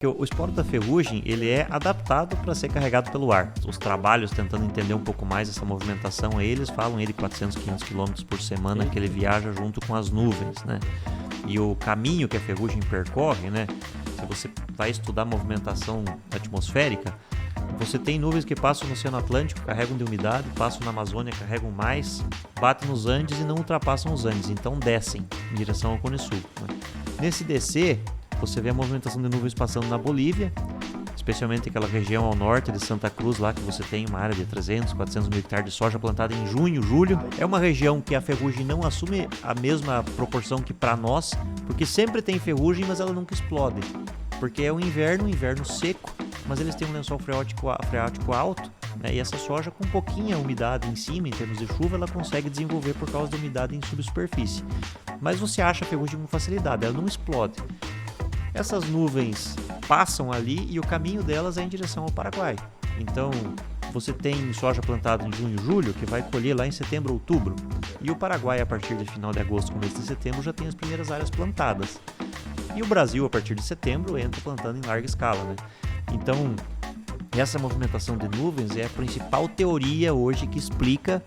O esporo da ferrugem, ele é adaptado para ser carregado pelo ar. Os trabalhos tentando entender um pouco mais essa movimentação, eles falam de 400, 500 km por semana que ele viaja junto com as nuvens, né? E o caminho que a ferrugem percorre, né? Se você vai estudar a movimentação atmosférica, você tem nuvens que passam no Oceano Atlântico, carregam de umidade, passam na Amazônia, carregam mais, batem nos Andes e não ultrapassam os Andes, então descem em direção ao Cone Sul, né? Nesse descer, você vê a movimentação de nuvens passando na Bolívia, especialmente aquela região ao norte de Santa Cruz, lá que você tem uma área de 300, 400 mil hectares de soja plantada em junho, julho. É uma região que a ferrugem não assume a mesma proporção que para nós, porque sempre tem ferrugem, mas ela nunca explode. Porque é um inverno seco, mas eles têm um lençol freático alto, né? E essa soja com pouquinha umidade em cima, em termos de chuva, ela consegue desenvolver por causa da umidade em subsuperfície. Mas você acha a ferrugem com facilidade, ela não explode. Essas nuvens passam ali e o caminho delas é em direção ao Paraguai. Então, você tem soja plantada em junho e julho, que vai colher lá em setembro, outubro. E o Paraguai, a partir do final de agosto, começo de setembro, já tem as primeiras áreas plantadas. E o Brasil, a partir de setembro, entra plantando em larga escala, né? Então, essa movimentação de nuvens é a principal teoria hoje que explica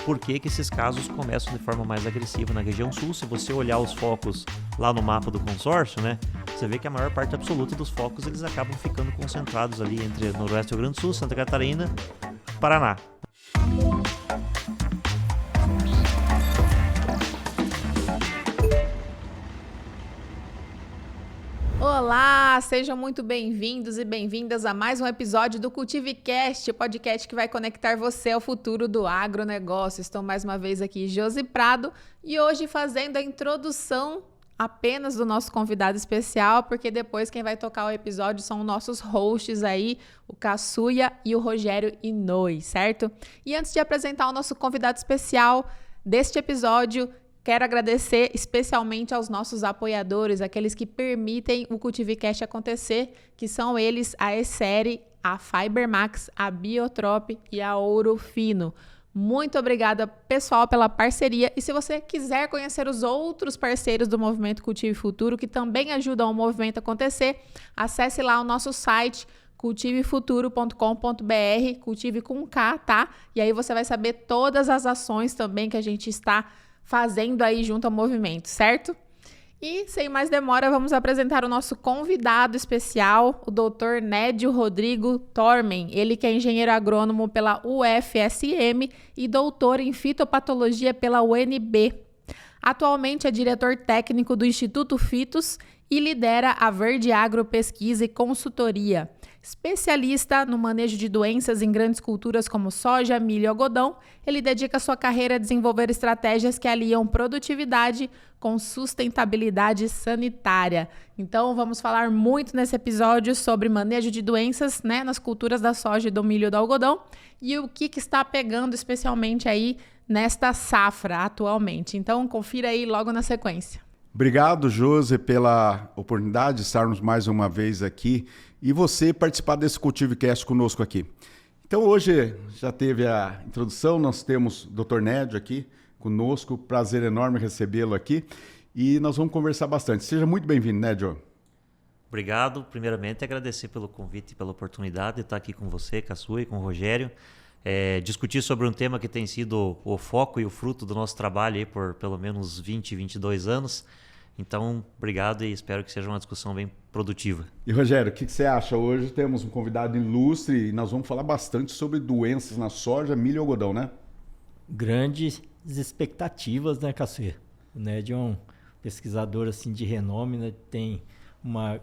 por que esses casos começam de forma mais agressiva na região sul. Se você olhar os focos lá no mapa do consórcio, né, você vê que a maior parte absoluta dos focos eles acabam ficando concentrados ali entre Noroeste do Rio Grande do Sul, Santa Catarina, Paraná. Olá, sejam muito bem-vindos e bem-vindas a mais um episódio do CultiveCast, o podcast que vai conectar você ao futuro do agronegócio. Estou mais uma vez aqui, Josi Prado, e hoje fazendo a introdução apenas do nosso convidado especial, porque depois quem vai tocar o episódio são nossos hosts aí, o Caçuia e o Rogério Inouye, certo? E antes de apresentar o nosso convidado especial deste episódio, quero agradecer especialmente aos nossos apoiadores, aqueles que permitem o CultiveCast acontecer, que são eles a Essere, a Fibermax, a Biotrop e a Ouro Fino. Muito obrigada, pessoal, pela parceria. E se você quiser conhecer os outros parceiros do Movimento Cultive Futuro, que também ajudam o movimento a acontecer, acesse lá o nosso site, cultivefuturo.com.br, cultive com K, tá? E aí você vai saber todas as ações também que a gente está fazendo aí junto ao movimento, certo? E sem mais demora, vamos apresentar o nosso convidado especial, o Dr. Nédio Rodrigo Tormen. Ele que é engenheiro agrônomo pela UFSM e doutor em fitopatologia pela UNB. Atualmente é diretor técnico do Instituto Fitos e lidera a Verde Agro Pesquisa e Consultoria. Especialista no manejo de doenças em grandes culturas como soja, milho e algodão, ele dedica sua carreira a desenvolver estratégias que aliam produtividade com sustentabilidade sanitária. Então, vamos falar muito nesse episódio sobre manejo de doenças, né, nas culturas da soja, do milho e do algodão e o que está pegando especialmente aí nesta safra atualmente. Então, confira aí logo na sequência. Obrigado, Josi, pela oportunidade de estarmos mais uma vez aqui e você participar desse CultiveCast conosco aqui. Então, hoje já teve a introdução, nós temos o Dr. Nédio aqui conosco, prazer enorme recebê-lo aqui e nós vamos conversar bastante. Seja muito bem-vindo, Nédio. Obrigado, primeiramente, agradecer pelo convite e pela oportunidade de estar aqui com você, Caçuia, e com o Rogério. Discutir sobre um tema que tem sido o foco e o fruto do nosso trabalho aí por pelo menos 20, 22 anos. Então, obrigado e espero que seja uma discussão bem produtiva. E Rogério, o que você acha? Hoje temos um convidado ilustre e nós vamos falar bastante sobre doenças na soja, milho e algodão, né? Grandes expectativas, né, Caçuia? O Nédio é um pesquisador assim, de renome, né? Tem uma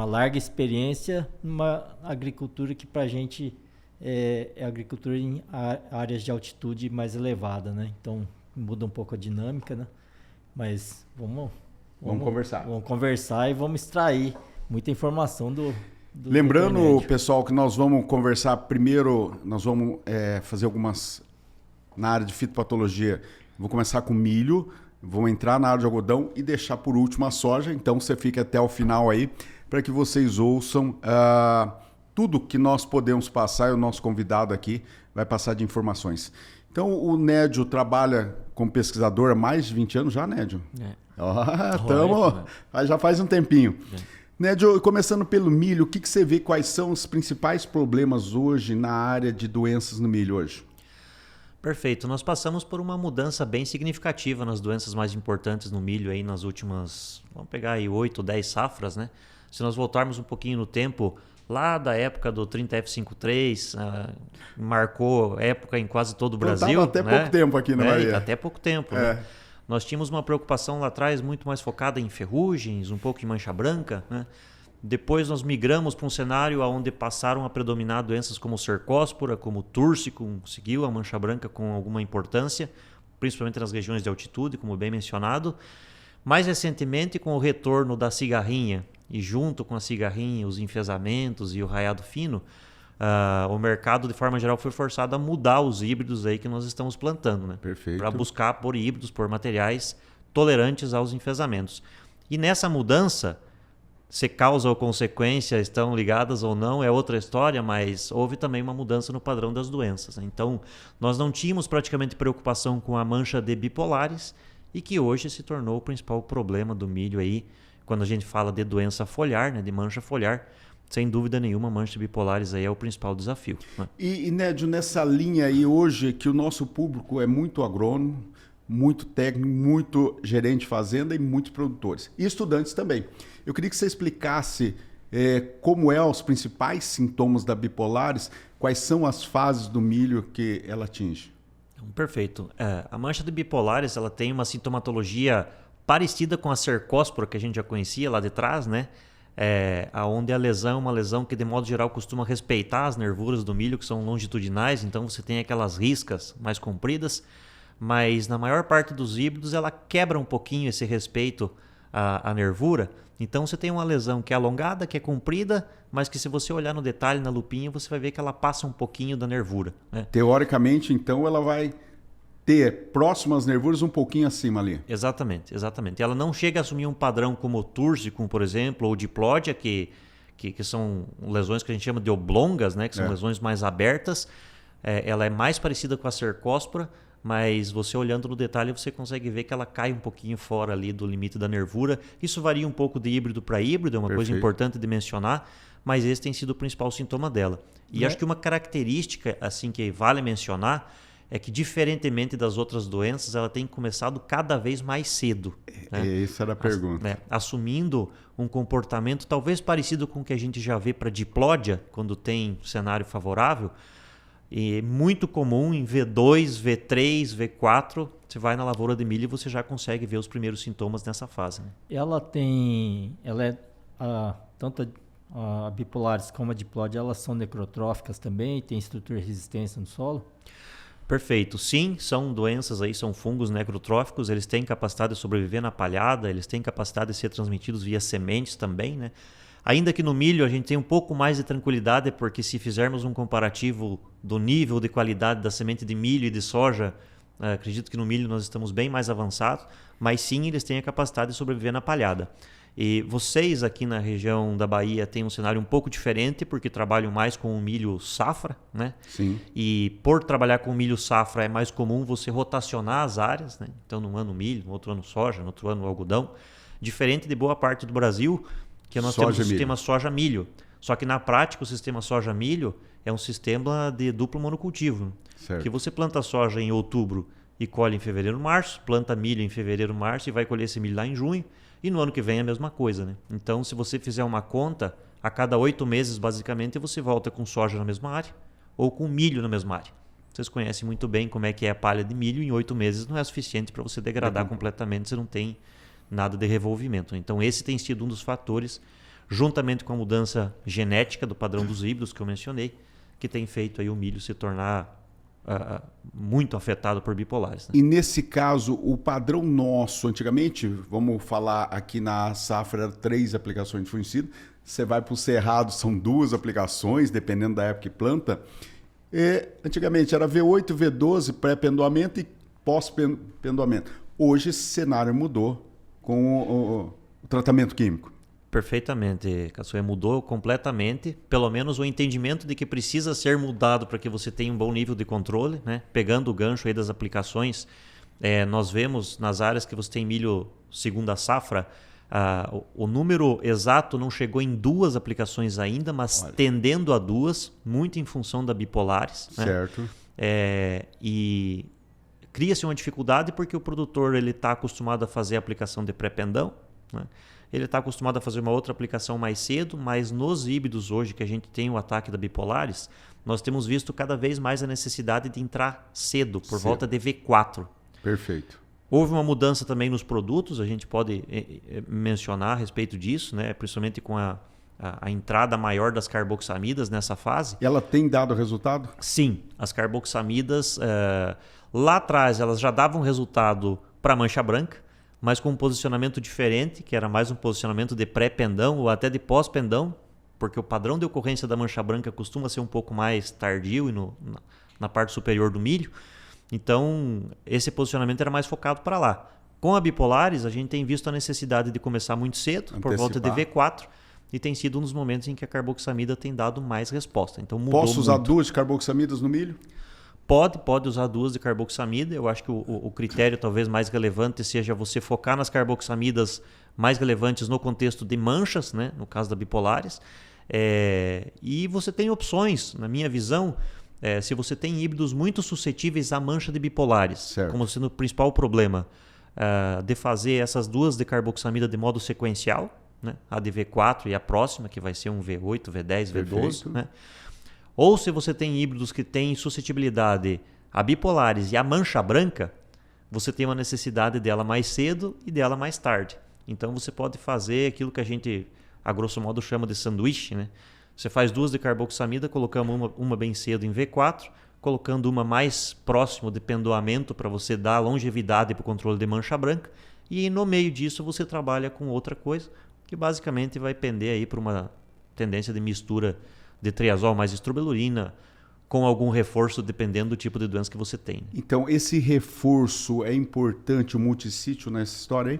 larga experiência numa agricultura que para a gente é agricultura em áreas de altitude mais elevada, né? Então muda um pouco a dinâmica, né? Mas vamos conversar. Vamos conversar e vamos extrair muita informação do Lembrando, pessoal, que nós vamos conversar primeiro, nós vamos fazer algumas na área de fitopatologia. Vou começar com milho, vou entrar na área de algodão e deixar por último a soja. Então você fica até o final aí para que vocês ouçam tudo que nós podemos passar e o nosso convidado aqui vai passar de informações. Então, o Nédio trabalha como pesquisador há mais de 20 anos já, Nédio? É. Já faz um tempinho. Nédio, começando pelo milho, o que você vê, quais são os principais problemas hoje na área de doenças no milho hoje? Perfeito. Nós passamos por uma mudança bem significativa nas doenças mais importantes no milho aí nas últimas, vamos pegar aí 8 ou 10 safras, né? Se nós voltarmos um pouquinho no tempo, lá da época do 30F53, marcou época em quase todo o Brasil. Até pouco tempo aqui na Bahia. Até pouco tempo, né? Nós tínhamos uma preocupação lá atrás muito mais focada em ferrugens, um pouco em mancha branca, né? Depois nós migramos para um cenário onde passaram a predominar doenças como cercóspora, como turce, conseguiu a mancha branca com alguma importância, principalmente nas regiões de altitude, como bem mencionado. Mais recentemente, com o retorno da cigarrinha, e junto com a cigarrinha, os enfesamentos e o raiado fino, o mercado, de forma geral, foi forçado a mudar os híbridos aí que nós estamos plantando, né? Perfeito. Para buscar por híbridos, por materiais tolerantes aos enfesamentos. E nessa mudança, se causa ou consequência estão ligadas ou não é outra história, mas houve também uma mudança no padrão das doenças, né? Então, nós não tínhamos praticamente preocupação com a mancha de bipolares e que hoje se tornou o principal problema do milho aí, quando a gente fala de doença foliar, né, de mancha foliar. Sem dúvida nenhuma, mancha de bipolares aí é o principal desafio, né? E Nédio, nessa linha aí hoje, que o nosso público é muito agrônomo, muito técnico, muito gerente de fazenda e muitos produtores. E estudantes também. Eu queria que você explicasse como os principais sintomas da bipolares, quais são as fases do milho que ela atinge. Perfeito. A mancha de bipolares ela tem uma sintomatologia parecida com a cercóspora que a gente já conhecia lá de trás, né? Onde a lesão é uma lesão que, de modo geral, costuma respeitar as nervuras do milho, que são longitudinais, então você tem aquelas riscas mais compridas, mas na maior parte dos híbridos ela quebra um pouquinho esse respeito à nervura. Então você tem uma lesão que é alongada, que é comprida, mas que se você olhar no detalhe, na lupinha, você vai ver que ela passa um pouquinho da nervura, né? Teoricamente, então, ela vai ter próximas nervuras um pouquinho acima ali. Exatamente, exatamente. Ela não chega a assumir um padrão como o túrsicum, por exemplo, ou diplódia, que são lesões que a gente chama de oblongas, né? Que são lesões mais abertas. Ela é mais parecida com a cercóspora, mas você olhando no detalhe você consegue ver que ela cai um pouquinho fora ali do limite da nervura. Isso varia um pouco de híbrido para híbrido, é uma coisa importante de mencionar, mas esse tem sido o principal sintoma dela. E acho que uma característica assim que vale mencionar é que, diferentemente das outras doenças, ela tem começado cada vez mais cedo, né? Essa era a pergunta. Assumindo um comportamento talvez parecido com o que a gente já vê para diplódia, quando tem cenário favorável. E muito comum em V2, V3, V4, você vai na lavoura de milho e você já consegue ver os primeiros sintomas nessa fase, né? Tanto a bipolares como a diplódia, elas são necrotróficas também, tem estrutura de resistência no solo? Perfeito. Sim, são doenças aí, são fungos necrotróficos, eles têm capacidade de sobreviver na palhada, eles têm capacidade de ser transmitidos via sementes também, né? Ainda que no milho a gente tem um pouco mais de tranquilidade, porque se fizermos um comparativo do nível de qualidade da semente de milho e de soja, acredito que no milho nós estamos bem mais avançados, mas sim eles têm a capacidade de sobreviver na palhada. E vocês aqui na região da Bahia têm um cenário um pouco diferente, porque trabalham mais com o milho safra, né? Sim. E por trabalhar com o milho safra é mais comum você rotacionar as áreas, né? Então num ano milho, no outro ano soja, no outro ano algodão. Diferente de boa parte do Brasil, que nós temos o sistema soja-milho. Só que na prática o sistema soja-milho é um sistema de duplo monocultivo. Certo. Que você planta soja em outubro e colhe em fevereiro, março, planta milho em fevereiro, março e vai colher esse milho lá em junho. E no ano que vem é a mesma coisa, né? Então, se você fizer uma conta, a cada 8 meses, basicamente, você volta com soja na mesma área ou com milho na mesma área. Vocês conhecem muito bem como é que é a palha de milho. Em 8 meses não é suficiente para você degradar completamente, você não tem nada de revolvimento. Então, esse tem sido um dos fatores, juntamente com a mudança genética do padrão dos híbridos que eu mencionei, que tem feito aí o milho se tornar muito afetado por bipolares, né? E nesse caso, o padrão nosso, antigamente, vamos falar aqui na safra, era 3 aplicações de fungicida, você vai para o cerrado, são 2 aplicações, dependendo da época que planta. Antigamente era V8, V12, pré-pendoamento e pós-pendoamento. Hoje esse cenário mudou com o tratamento químico. Perfeitamente, Caçoê, mudou completamente, pelo menos o entendimento de que precisa ser mudado para que você tenha um bom nível de controle, né? Pegando o gancho aí das aplicações, nós vemos nas áreas que você tem milho segunda safra, O número exato não chegou em 2 aplicações ainda, mas tendendo a 2, muito em função da bipolares. Certo. Né? E cria-se uma dificuldade porque o produtor está acostumado a fazer a aplicação de pré-pendão, né? Ele está acostumado a fazer uma outra aplicação mais cedo, mas nos híbridos hoje que a gente tem o ataque da bipolares, nós temos visto cada vez mais a necessidade de entrar cedo, por volta de V4. Perfeito. Houve uma mudança também nos produtos, a gente pode mencionar a respeito disso, né? Principalmente com a entrada maior das carboxamidas nessa fase. E ela tem dado resultado? Sim, as carboxamidas, lá atrás elas já davam resultado para mancha branca, mas com um posicionamento diferente, que era mais um posicionamento de pré-pendão ou até de pós-pendão, porque o padrão de ocorrência da mancha branca costuma ser um pouco mais tardio e na parte superior do milho. Então, esse posicionamento era mais focado para lá. Com a bipolares, a gente tem visto a necessidade de começar muito cedo, por volta de V4, e tem sido um dos momentos em que a carboxamida tem dado mais resposta. Então, mudou Posso usar muito. 2 de carboxamidas no milho? Pode usar 2 de carboxamida. Eu acho que o critério talvez mais relevante seja você focar nas carboxamidas mais relevantes no contexto de manchas, né? No caso da bipolares. E você tem opções, na minha visão, se você tem híbridos muito suscetíveis à mancha de bipolares, certo, como sendo o principal problema, de fazer essas 2 de carboxamida de modo sequencial, né? A de V4 e a próxima, que vai ser um V8, V10, V12, né? Ou se você tem híbridos que têm suscetibilidade a bipolares e a mancha branca, você tem uma necessidade dela mais cedo e dela mais tarde. Então você pode fazer aquilo que a gente, a grosso modo, chama de sanduíche, né? Você faz 2 de carboxamida, colocamos uma bem cedo em V4, colocando uma mais próximo de pendoamento para você dar longevidade para o controle de mancha branca, e no meio disso você trabalha com outra coisa, que basicamente vai pender aí para uma tendência de mistura de triazol mais estrobelurina, com algum reforço dependendo do tipo de doença que você tem. Então, esse reforço é importante, o multissítio nessa história aí?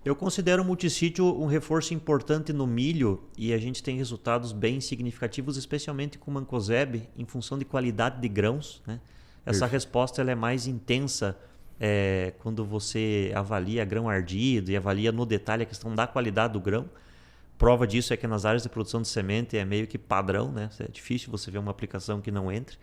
Eu considero o multissítio um reforço importante no milho e a gente tem resultados bem significativos, especialmente com o mancozeb, em função de qualidade de grãos, né? Essa resposta ela é mais intensa quando você avalia grão ardido e avalia no detalhe a questão da qualidade do grão. Prova disso é que nas áreas de produção de semente é meio que padrão, né? É difícil você ver uma aplicação que não entre.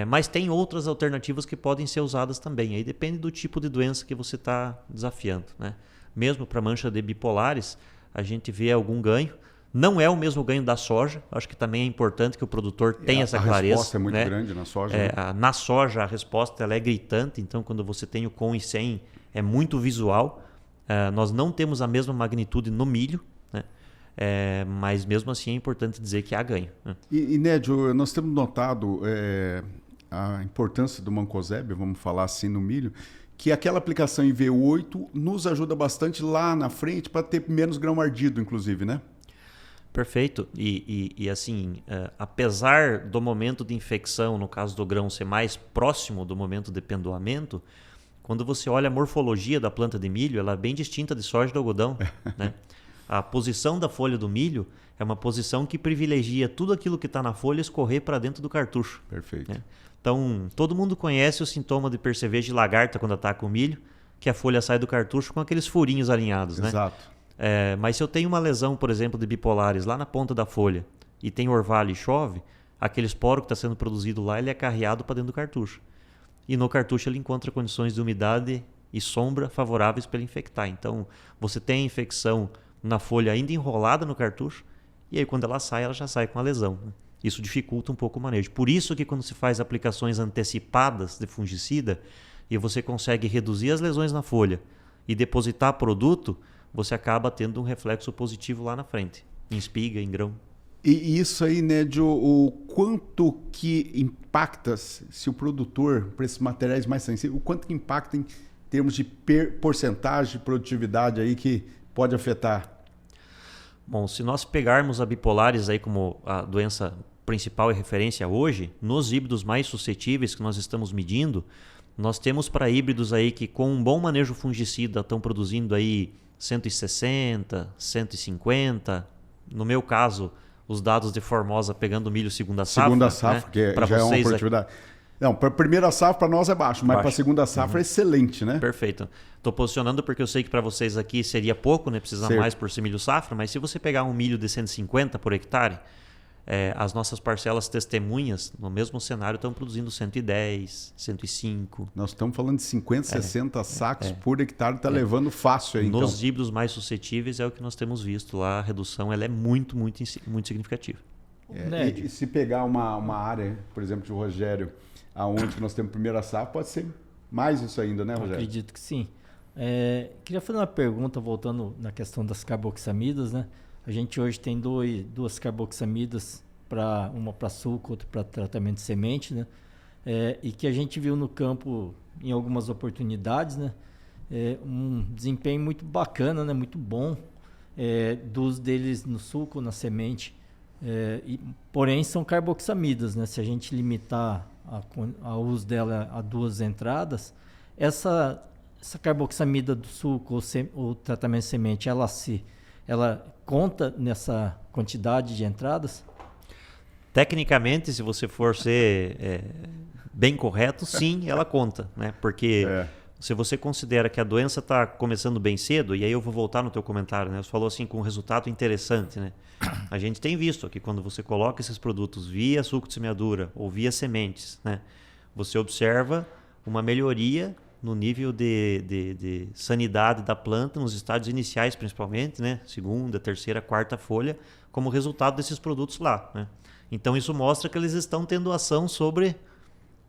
Mas tem outras alternativas que podem ser usadas também. Aí depende do tipo de doença que você está desafiando, né? Mesmo para mancha de bipolares, a gente vê algum ganho. Não é o mesmo ganho da soja. Acho que também é importante que o produtor tenha essa clareza. A resposta é muito grande na soja. Né? Na soja, a resposta ela é gritante. Então, quando você tem o com e sem, é muito visual. Nós não temos a mesma magnitude no milho, né? Mas mesmo assim é importante dizer que há ganho. Né? E Nédio, nós temos notado a importância do mancozeb, vamos falar assim, no milho, que aquela aplicação em V8 nos ajuda bastante lá na frente para ter menos grão ardido, inclusive, né? Perfeito. E assim, apesar do momento de infecção, no caso do grão, ser mais próximo do momento de pendoamento, quando você olha a morfologia da planta de milho, ela é bem distinta de soja e do algodão, né? A posição da folha do milho é uma posição que privilegia tudo aquilo que está na folha escorrer para dentro do cartucho. Perfeito. Né? Então, todo mundo conhece o sintoma de percevejo de lagarta quando ataca o milho, que a folha sai do cartucho com aqueles furinhos alinhados. Exato. Né? Mas se eu tenho uma lesão, por exemplo, de bipolares lá na ponta da folha e tem orvalho e chove, aquele esporo que está sendo produzido lá ele é carreado para dentro do cartucho. E no cartucho ele encontra condições de umidade e sombra favoráveis para ele infectar. Então, você tem a infecção na folha ainda enrolada no cartucho, e aí quando ela já sai com a lesão. Né? Isso dificulta um pouco o manejo. Por isso que quando se faz aplicações antecipadas de fungicida e você consegue reduzir as lesões na folha e depositar produto, você acaba tendo um reflexo positivo lá na frente, em espiga, em grão. E isso aí, Nédio, o quanto que impacta, se o produtor, para esses materiais mais sensíveis, o quanto que impacta em termos de porcentagem de produtividade aí que pode afetar? Bom, se nós pegarmos a bipolares aí como a doença principal e referência hoje, nos híbridos mais suscetíveis que nós estamos medindo, nós temos para híbridos aí que com um bom manejo fungicida estão produzindo aí 160, 150. No meu caso, os dados de Formosa pegando milho segunda safra. Segunda safra, né? que pra já vocês, é uma produtividade. Não, para a primeira safra para nós é baixo, mas para a segunda safra é excelente, né? Perfeito. Estou posicionando porque eu sei que para vocês aqui seria pouco, né? Precisa mais por ser milho safra, mas se você pegar um milho de 150 por hectare, as nossas parcelas testemunhas, no mesmo cenário, estão produzindo 110, 105. Nós estamos falando de 50, 60 sacos por hectare, está levando fácil aí, Nos híbridos mais suscetíveis é o que nós temos visto lá, a redução ela é muito, muito, muito significativa. E se pegar uma área, por exemplo, de Rogério, aonde nós temos primeira safra, pode ser mais isso ainda, né, Rogério? Eu acredito que sim. Queria fazer uma pergunta, voltando na questão das carboxamidas, né? A gente hoje tem duas carboxamidas, uma para suco, outra para tratamento de semente, né? E que a gente viu no campo em algumas oportunidades, né? Um desempenho muito bacana, né? Muito bom dos deles no suco, na semente. Porém, são carboxamidas, né? Se a gente limitar a uso dela a 2 entradas, essa carboxamida do suco ou tratamento de semente, ela conta nessa quantidade de entradas? Tecnicamente, se você for ser bem correto, sim, ela conta, né? Porque se você considera que a doença está começando bem cedo, e aí eu vou voltar no teu comentário, né? Você falou assim com um resultado interessante, né? A gente tem visto que quando você coloca esses produtos via suco de semeadura ou via sementes, né? Você observa uma melhoria no nível de sanidade da planta, nos estádios iniciais principalmente, né? Segunda, terceira, quarta folha, como resultado desses produtos lá, né? Então isso mostra que eles estão tendo ação sobre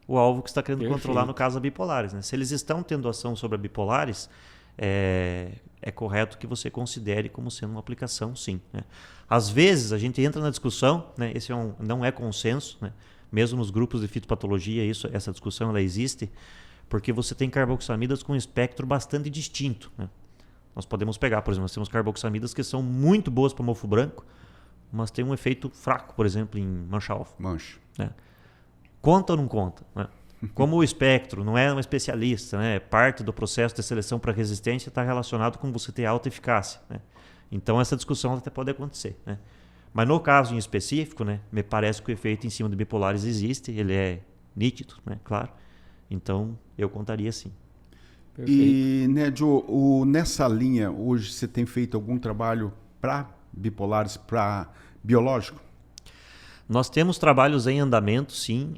o alvo que está querendo controlar, no caso a bipolares, né? Se eles estão tendo ação sobre a bipolares, é correto que você considere como sendo uma aplicação, sim, né? Às vezes a gente entra na discussão, né? Esse não é consenso, né? Mesmo nos grupos de fitopatologia, essa discussão ela existe, porque você tem carboxamidas com um espectro bastante distinto, né? Nós podemos pegar, por exemplo, nós temos carboxamidas que são muito boas para mofo branco, mas tem um efeito fraco, por exemplo, em mancha-alvo. Né? Conta ou não conta? Né? Como o espectro não é um especialista, né? Parte do processo de seleção para resistência está relacionado com você ter alta eficácia, né? Então essa discussão até pode acontecer, né? Mas no caso em específico, né, me parece que o efeito em cima de bipolares existe, ele é nítido, né? Claro. Então eu contaria sim. Perfeito. E, Nédio, nessa linha, hoje você tem feito algum trabalho para bipolares, para biológico? Nós temos trabalhos em andamento, sim,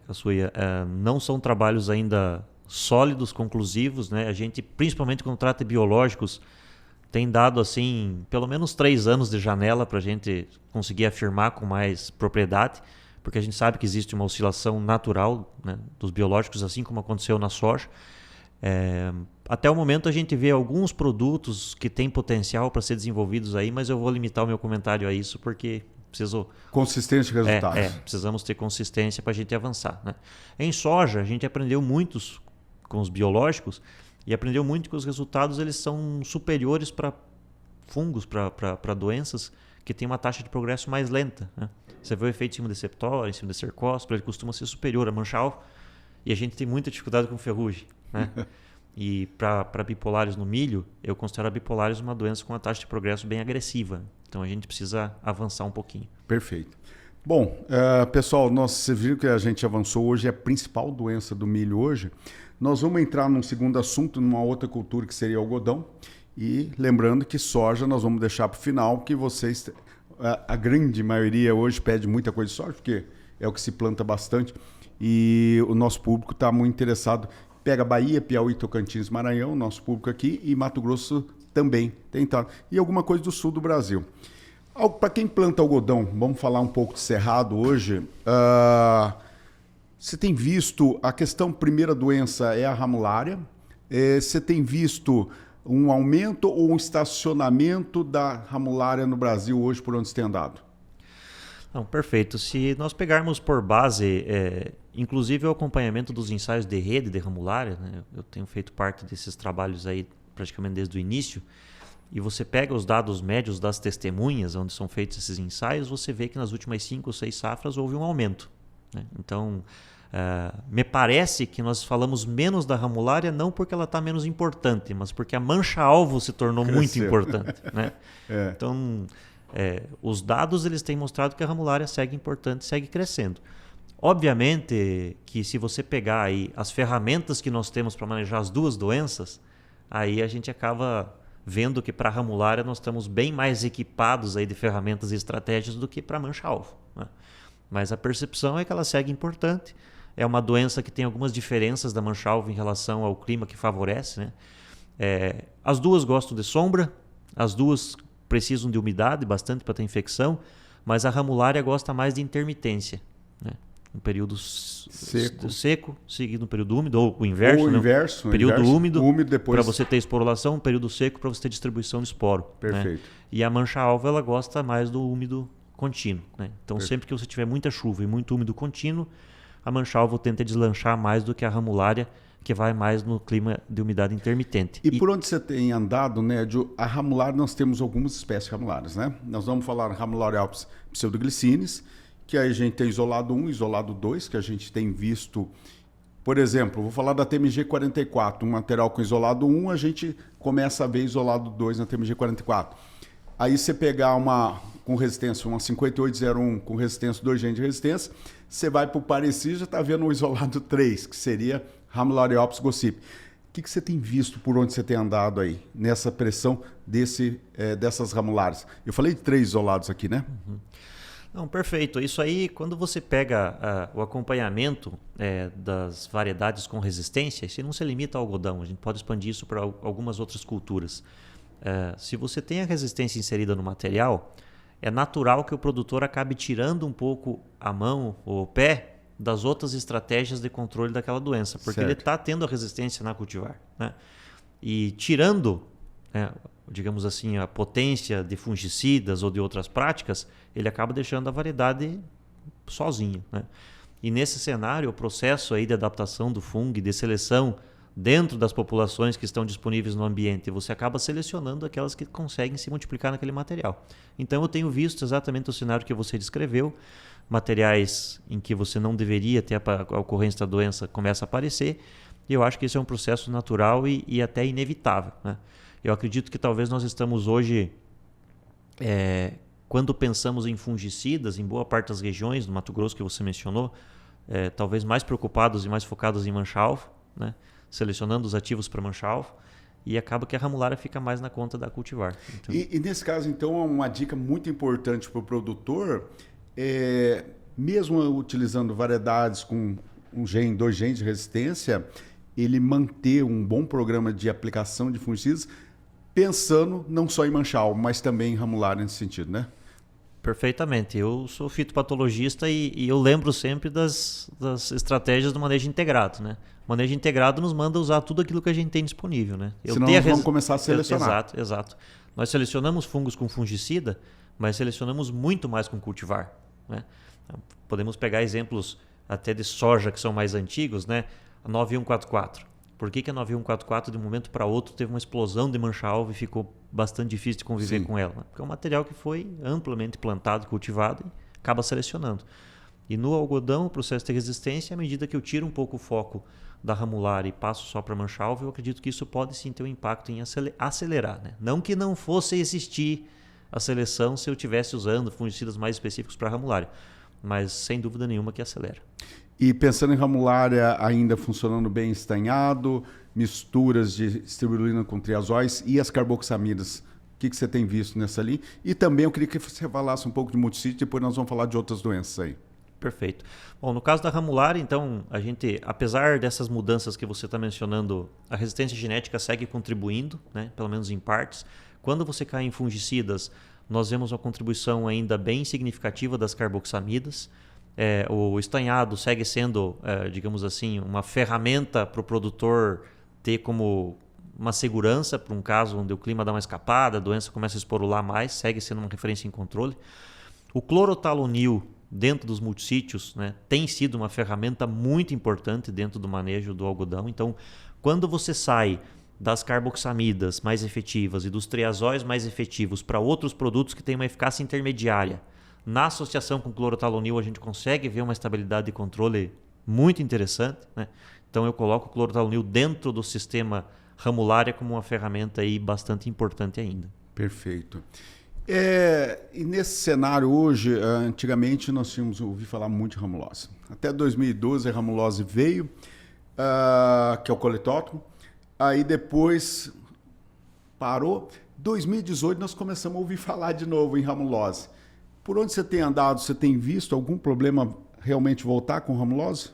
Caçuia. Não são trabalhos ainda sólidos, conclusivos, né? A gente, principalmente quando trata de biológicos, tem dado assim pelo menos 3 anos de janela para a gente conseguir afirmar com mais propriedade, porque a gente sabe que existe uma oscilação natural, né, dos biológicos, assim como aconteceu na soja. Até o momento a gente vê alguns produtos que têm potencial para ser desenvolvidos aí, mas eu vou limitar o meu comentário a isso porque preciso... Consistência de resultados. Precisamos ter consistência para a gente avançar, né? Em soja, a gente aprendeu muito com os biológicos e aprendeu muito que os resultados eles são superiores para fungos, para doenças que têm uma taxa de progresso mais lenta, né? Você vê o efeito em cima de septória, em cima de cercóspora, ele costuma ser superior a mancha-alvo e a gente tem muita dificuldade com ferrugem, né? E para bipolares no milho, eu considero a bipolares uma doença com uma taxa de progresso bem agressiva. Então a gente precisa avançar um pouquinho. Perfeito. Bom, pessoal, você viu que a gente avançou hoje, é a principal doença do milho hoje. Nós vamos entrar num segundo assunto, numa outra cultura que seria algodão. E lembrando que soja nós vamos deixar para o final, que vocês, a grande maioria hoje pede muita coisa de soja, porque é o que se planta bastante. E o nosso público está muito interessado. Pega Bahia, Piauí, Tocantins, Maranhão, nosso público aqui, e Mato Grosso também tentado. E alguma coisa do sul do Brasil. Para quem planta algodão, vamos falar um pouco de cerrado hoje. Você tem visto, a questão primeira doença é a ramulária. Você tem visto um aumento ou um estacionamento da ramulária no Brasil hoje por onde você tem andado? Não, perfeito. Se nós pegarmos por base, inclusive o acompanhamento dos ensaios de rede de ramulária, né? Eu tenho feito parte desses trabalhos aí praticamente desde o início, e você pega os dados médios das testemunhas onde são feitos esses ensaios, você vê que nas últimas 5 ou 6 safras houve um aumento, né? Então, me parece que nós falamos menos da ramulária não porque ela está menos importante, mas porque a mancha-alvo se tornou muito importante, né? Então, os dados eles têm mostrado que a ramulária segue importante, segue crescendo. Obviamente que se você pegar aí as ferramentas que nós temos para manejar as duas doenças, aí a gente acaba vendo que para a ramulária nós estamos bem mais equipados aí de ferramentas e estratégias do que para a mancha-alvo, né? Mas a percepção é que ela segue importante. É uma doença que tem algumas diferenças da mancha-alvo em relação ao clima que favorece, né? As duas gostam de sombra, as duas precisam de umidade bastante para ter infecção, mas a ramulária gosta mais de intermitência, né? Um período seco, seguido um período úmido, ou o inverso. Ou o né? inverso. Período úmido depois... para você ter esporulação, um período seco para você ter distribuição de esporo. Perfeito. Né? E a mancha-alvo ela gosta mais do úmido contínuo, né? Então sempre que você tiver muita chuva e muito úmido contínuo, a mancha-alvo tenta deslanchar mais do que a ramulária, que vai mais no clima de umidade intermitente. E por onde você tem andado, Nédio, a ramulária, nós temos algumas espécies ramulárias, né? Nós vamos falar Ramulária alpis pseudoglicines, que aí a gente tem isolado 1, isolado 2, que a gente tem visto, por exemplo, vou falar da TMG 44, um material com isolado 1, a gente começa a ver isolado 2 na TMG 44. Aí você pegar uma com resistência, uma 5801 com resistência 2 genes de resistência, você vai para o Pareci e já está vendo o isolado 3, que seria Ramulária alpis gossip. O que você tem visto por onde você tem andado aí, nessa pressão dessas ramulárias? Eu falei de 3 isolados aqui, né? Uhum. Não, perfeito. Isso aí, quando você pega o acompanhamento das variedades com resistência, isso não se limita ao algodão, a gente pode expandir isso para algumas outras culturas. Se você tem a resistência inserida no material, é natural que o produtor acabe tirando um pouco a mão ou o pé das outras estratégias de controle daquela doença, porque ele está tendo a resistência na cultivar, né? E tirando, digamos assim, a potência de fungicidas ou de outras práticas, ele acaba deixando a variedade sozinha, né? E nesse cenário, o processo aí de adaptação do fungo, de seleção dentro das populações que estão disponíveis no ambiente, você acaba selecionando aquelas que conseguem se multiplicar naquele material. Então eu tenho visto exatamente o cenário que você descreveu, materiais em que você não deveria ter a ocorrência da doença começa a aparecer, e eu acho que esse é um processo natural e até inevitável, né? Eu acredito que talvez nós estamos hoje, quando pensamos em fungicidas, em boa parte das regiões, no Mato Grosso que você mencionou, talvez mais preocupados e mais focados em mancha-alvo, né? Selecionando os ativos para mancha-alvo, e acaba que a ramulária fica mais na conta da cultivar. Então... E nesse caso, então, uma dica muito importante para o produtor, mesmo utilizando variedades com 2 genes de resistência, ele manter um bom programa de aplicação de fungicidas, pensando não só em mancha-alvo, mas também em ramulária nesse sentido, né? Perfeitamente. Eu sou fitopatologista e eu lembro sempre das estratégias do manejo integrado, né? O manejo integrado nos manda usar tudo aquilo que a gente tem disponível, né? Senão nós vamos começar a selecionar. Exato. Nós selecionamos fungos com fungicida, mas selecionamos muito mais com cultivar, né? Podemos pegar exemplos até de soja que são mais antigos, né? A 9144. Por que a 9144 de um momento para outro teve uma explosão de mancha-alvo e ficou bastante difícil de conviver com ela? Porque é um material que foi amplamente plantado, cultivado e acaba selecionando. E no algodão, o processo de resistência, à medida que eu tiro um pouco o foco da ramulária e passo só para mancha-alvo, eu acredito que isso pode sim ter um impacto em acelerar, né? Não que não fosse existir a seleção se eu estivesse usando fungicidas mais específicos para ramulária, mas sem dúvida nenhuma que acelera. E pensando em ramulária ainda funcionando bem estanhado, misturas de estribulina com triazóis e as carboxamidas, o que você tem visto nessa ali? E também eu queria que você falasse um pouco de multissítio, depois nós vamos falar de outras doenças aí. Perfeito. Bom, no caso da ramulária, então, a gente, apesar dessas mudanças que você está mencionando, a resistência genética segue contribuindo, né, pelo menos em partes. Quando você cai em fungicidas, nós vemos uma contribuição ainda bem significativa das carboxamidas. O estanhado segue sendo, digamos assim, uma ferramenta para o produtor ter como uma segurança para um caso onde o clima dá uma escapada, a doença começa a esporular mais, segue sendo uma referência em controle. O clorotalonil dentro dos multissítios, né, tem sido uma ferramenta muito importante dentro do manejo do algodão. Então, quando você sai das carboxamidas mais efetivas e dos triazóis mais efetivos para outros produtos que têm uma eficácia intermediária, na associação com clorotalonil a gente consegue ver uma estabilidade de controle muito interessante, né? Então eu coloco o clorotalonil dentro do sistema ramulária como uma ferramenta aí bastante importante ainda. Perfeito. E nesse cenário hoje, antigamente nós tínhamos ouvido falar muito de ramulose. Até 2012 a ramulose veio, que é o coletótrico. Aí depois parou. 2018 nós começamos a ouvir falar de novo em ramulose. Por onde você tem andado, você tem visto algum problema realmente voltar com ramulose?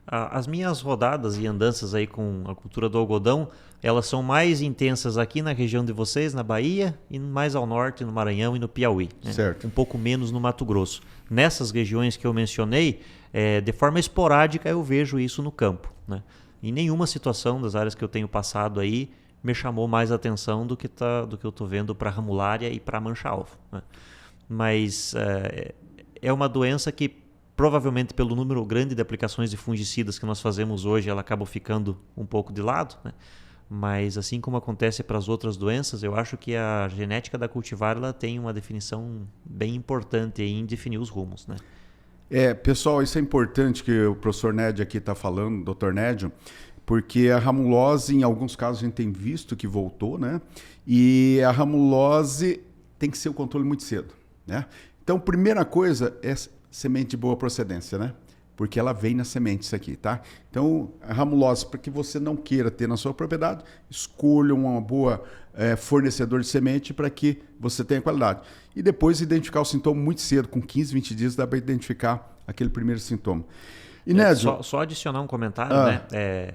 As minhas rodadas e andanças aí com a cultura do algodão, elas são mais intensas aqui na região de vocês, na Bahia, e mais ao norte, no Maranhão e no Piauí. Né? Certo. Um pouco menos no Mato Grosso. Nessas regiões que eu mencionei, de forma esporádica eu vejo isso no campo. Né? Em nenhuma situação das áreas que eu tenho passado aí me chamou mais atenção do que eu estou vendo para ramulária e para mancha-alvo. Né? Mas é uma doença que provavelmente pelo número grande de aplicações de fungicidas que nós fazemos hoje, ela acaba ficando um pouco de lado, né? Mas assim como acontece para as outras doenças, eu acho que a genética da cultivar ela tem uma definição bem importante em definir os rumos, né? Pessoal, isso é importante que o professor Nédio aqui está falando, Dr. Nédio, porque a ramulose, em alguns casos, a gente tem visto que voltou, né? E a ramulose tem que ser o controle muito cedo, né? Então, primeira coisa é semente de boa procedência, né? Porque ela vem na semente, isso aqui, tá? Então, a ramulose, para que você não queira ter na sua propriedade, escolha uma boa fornecedor de semente para que você tenha qualidade. E depois identificar o sintoma muito cedo, com 15, 20 dias, dá para identificar aquele primeiro sintoma. E, Nédio, só adicionar um comentário, né?